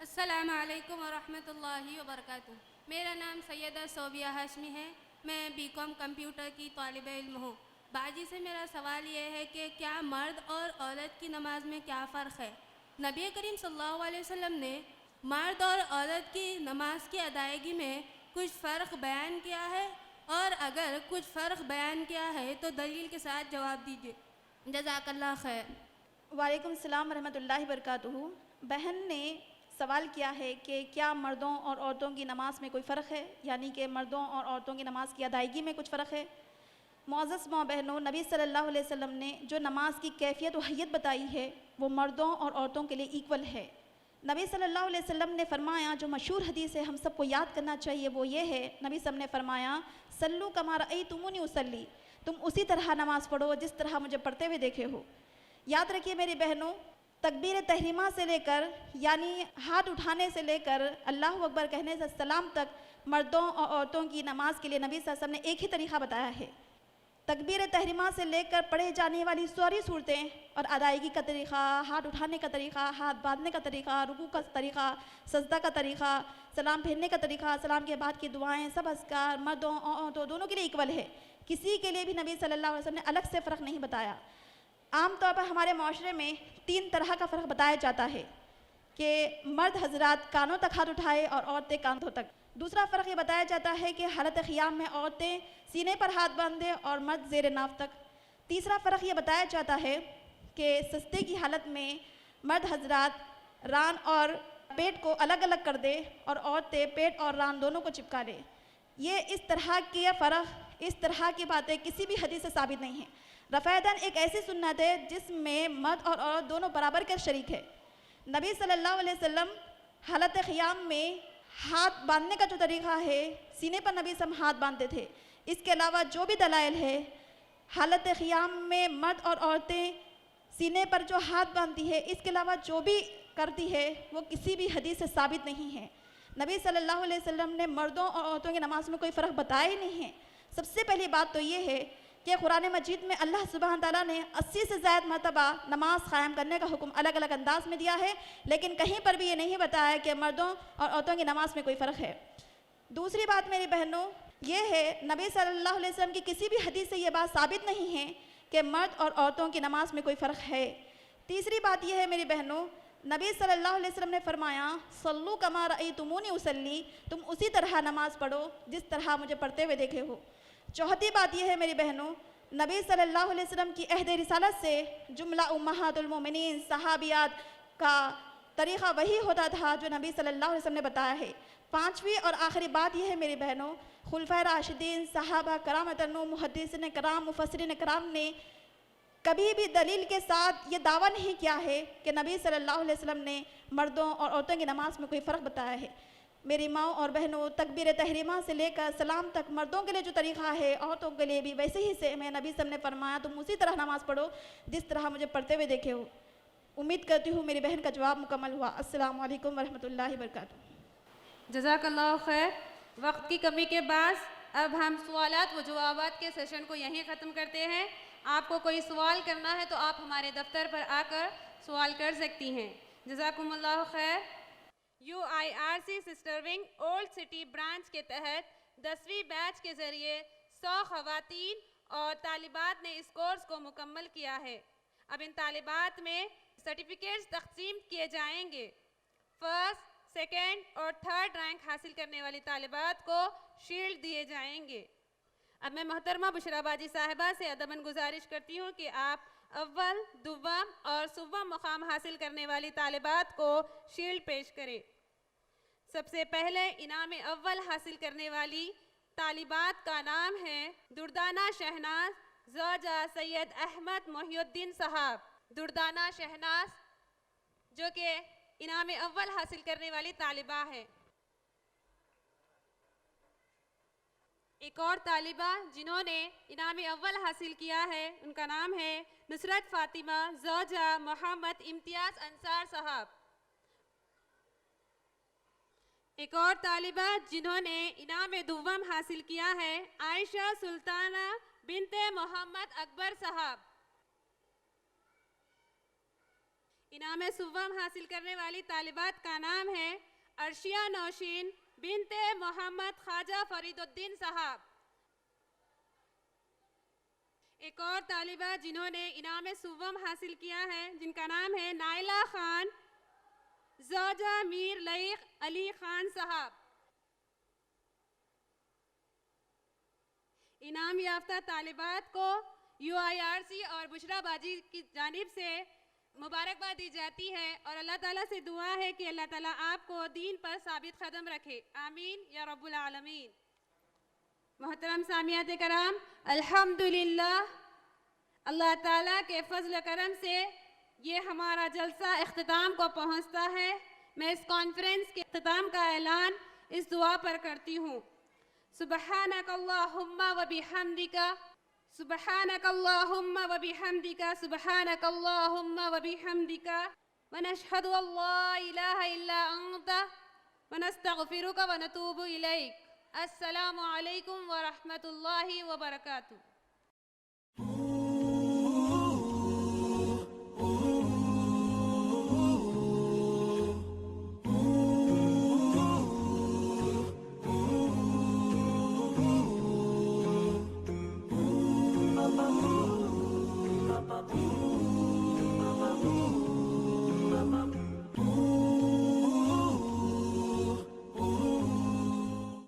السلام علیکم ورحمۃ اللہ وبرکاتہ۔ میرا نام سیدہ صوبیہ ہاشمی ہے، میں BCom کمپیوٹر کی طالب علم ہوں۔ باجی سے میرا سوال یہ ہے کہ کیا مرد اور عورت کی نماز میں کیا فرق ہے؟ نبی کریم صلی اللہ علیہ وسلم نے مرد اور عورت کی نماز کی ادائیگی میں کچھ فرق بیان کیا ہے، اور اگر کچھ فرق بیان کیا ہے تو دلیل کے ساتھ جواب دیجیے، جزاک اللہ خیر۔ وعلیکم السلام ورحمۃ اللہ وبرکاتہ۔ بہن نے سوال کیا ہے کہ کیا مردوں اور عورتوں کی نماز میں کوئی فرق ہے، یعنی کہ مردوں اور عورتوں کی نماز کی ادائیگی میں کچھ فرق ہے۔ معزز ماں بہنوں، نبی صلی اللہ علیہ وسلم نے جو نماز کی کیفیت و حیت بتائی ہے وہ مردوں اور عورتوں کے لیے ایکول ہے۔ نبی صلی اللہ علیہ وسلم نے فرمایا، جو مشہور حدیث ہے ہم سب کو یاد کرنا چاہیے، وہ یہ ہے، نبی صلی اللہ علیہ وسلم نے فرمایا، صلو کما رأیتمونی اصلی، تم اسی طرح نماز پڑھو جس طرح مجھے پڑھتے ہوئے دیکھے ہو۔ یاد رکھیے میری بہنوں، تکبیر تحریمہ سے لے کر یعنی ہاتھ اٹھانے سے لے کر اللہ اکبر کہنے سے سلام تک مردوں اور عورتوں کی نماز کے لیے نبی صلی اللہ علیہ وسلم نے ایک ہی طریقہ بتایا ہے۔ تکبیر تحریمہ سے لے کر پڑھے جانے والی ساری صورتیں اور ادائیگی کا طریقہ، ہاتھ اٹھانے کا طریقہ، ہاتھ باندھنے کا طریقہ، رکوع کا طریقہ، سجدہ کا طریقہ، سلام پھیرنے کا طریقہ، سلام کے بعد کی دعائیں، سب اذکار مردوں اور عورتوں دونوں کے لیے ایکول ہے۔ کسی کے لیے بھی نبی صلی اللہ علیہ وسلم نے الگ سے فرق نہیں بتایا۔ عام طور پر ہمارے معاشرے میں 3 طرح کا فرق بتایا جاتا ہے کہ مرد حضرات کانوں تک ہاتھ اٹھائے اور عورتیں کاندھوں تک۔ دوسرا فرق یہ بتایا جاتا ہے کہ حالت قیام میں عورتیں سینے پر ہاتھ باندھے اور مرد زیر ناف تک۔ تیسرا فرق یہ بتایا جاتا ہے کہ سجدے کی حالت میں مرد حضرات ران اور پیٹ کو الگ الگ کر دے اور عورتیں پیٹ اور ران دونوں کو چپکا لے۔ یہ اس طرح کے فرق، اس طرح کی باتیں کسی بھی حدیث سے ثابت نہیں ہیں۔ رفع یدین ایک ایسی سنت ہے جس میں مرد اور عورت دونوں برابر کے شریک ہے۔ نبی صلی اللہ علیہ وسلم حالت قیام میں ہاتھ باندھنے کا جو طریقہ ہے، سینے پر نبی صلی اللہ علیہ وسلم ہاتھ باندھتے تھے۔ اس کے علاوہ جو بھی دلائل ہے حالت قیام میں مرد اور عورتیں سینے پر جو ہاتھ باندھتی ہے، اس کے علاوہ جو بھی کرتی ہے وہ کسی بھی حدیث سے ثابت نہیں ہے۔ نبی صلی اللہ علیہ وسلم نے مردوں اور عورتوں کی نماز میں کوئی فرق بتایا ہی نہیں ہے۔ سب سے پہلی بات تو یہ ہے کہ قرآن مجید میں اللہ سبحانہ تعالیٰ نے 80 سے زائد مرتبہ نماز قائم کرنے کا حکم الگ الگ انداز میں دیا ہے، لیکن کہیں پر بھی یہ نہیں بتایا کہ مردوں اور عورتوں کی نماز میں کوئی فرق ہے۔ دوسری بات میری بہنوں یہ ہے، نبی صلی اللہ علیہ وسلم کی کسی بھی حدیث سے یہ بات ثابت نہیں ہے کہ مرد اور عورتوں کی نماز میں کوئی فرق ہے۔ تیسری بات یہ ہے میری بہنوں، نبی صلی اللہ علیہ وسلم نے فرمایا صلو کما رأیتمونی اصلی، تم اسی طرح نماز پڑھو جس طرح مجھے پڑھتے ہوئے دیکھے ہو۔ چوتھی بات یہ ہے میری بہنوں، نبی صلی اللہ علیہ وسلم کی عہد رسالت سے جملہ امہات المومنین صحابیات کا طریقہ وہی ہوتا تھا جو نبی صلی اللہ علیہ وسلم نے بتایا ہے۔ پانچویں اور آخری بات یہ ہے میری بہنوں، خلفائے راشدین، صحابہ کرام اتنو، محدثین کرام، مفسرین کرام نے کبھی بھی دلیل کے ساتھ یہ دعویٰ نہیں کیا ہے کہ نبی صلی اللہ علیہ وسلم نے مردوں اور عورتوں کی نماز میں کوئی فرق بتایا ہے۔ میری ماں اور بہنوں، تکبیر تحریمہ سے لے کر سلام تک مردوں کے لیے جو طریقہ ہے عورتوں کے لیے بھی ویسے ہی سے میں نبی صلی اللہ علیہ وسلم نے فرمایا تم اسی طرح نماز پڑھو جس طرح مجھے پڑھتے ہوئے دیکھے ہو۔ امید کرتی ہوں میری بہن کا جواب مکمل ہوا۔ السلام علیکم ورحمۃ اللہ وبرکاتہ۔ جزاک اللہ خیر۔ وقت کی کمی کے باعث اب ہم سوالات و جوابات کے سیشن کو یہیں ختم کرتے ہیں۔ آپ کو کوئی سوال کرنا ہے تو آپ ہمارے دفتر پر آ کر سوال کر سکتی ہیں۔ جزاکم اللہ خیر۔ UIRC sister wing old city branch کے تحت 10ویں بیچ کے ذریعے 100 خواتین اور طالبات نے اس کورس کو مکمل کیا ہے۔ اب ان طالبات میں سرٹیفکیٹس تقسیم کیے جائیں گے۔ فرسٹ، سیکنڈ اور تھرڈ رینک حاصل کرنے والی طالبات کو شیلڈ دیے جائیں گے۔ اب میں محترمہ بشرا باجی صاحبہ سے ادباً گزارش کرتی ہوں کہ آپ اول، دوم اور سوم مقام حاصل کرنے والی طالبات کو شیلڈ پیش کریں۔ سب سے پہلے انعام اول حاصل کرنے والی طالبات کا نام ہے دردانہ شہناز زوجہ سید احمد محی الدین صاحب۔ دردانہ شہناز جو کہ انعام اول حاصل کرنے والی طالبہ ہے۔ ایک اور طالبہ جنہوں نے انعام اول حاصل کیا ہے ان کا نام ہے نصرت فاطمہ زوجہ محمد امتیاز انصار صاحب۔ ایک اور طالبہ جنہوں نے انعام دوم حاصل کیا ہے عائشہ سلطانہ بنت محمد اکبر صاحب۔ انعام سوم حاصل کرنے والی طالبات کا نام ہے عرشیہ نوشین بنت محمد خواجہ فرید الدین صاحب۔ ایک اور طالبہ جنہوں نے انعام سوم حاصل کیا ہے جن کا نام ہے نائلہ خان زوجہ میر لائق علی خان صاحب۔ انعام یافتہ طالبات کو UIRC اور بشرا باجی کی جانب سے مبارکباد دی جاتی ہے اور اللہ تعالیٰ سے دعا ہے کہ اللہ تعالیٰ آپ کو دین پر ثابت قدم رکھے، آمین یا رب العالمین۔ محترم سامعات کرام، الحمدللہ اللہ تعالیٰ کے فضل و کرم سے یہ ہمارا جلسہ اختتام کو پہنچتا ہے۔ میں اس کانفرنس کے اختتام کا اعلان اس دعا پر کرتی ہوں۔ سبحانک اللہم و بحمدک، سبحانک اللہم و بحمدک، سبحانک اللہم و بحمدک، ونشهد أن لا إله إلا أنت ونستغفرك ونتوب إليك. السلام علیکم ورحمۃ اللہ وبرکاتہ.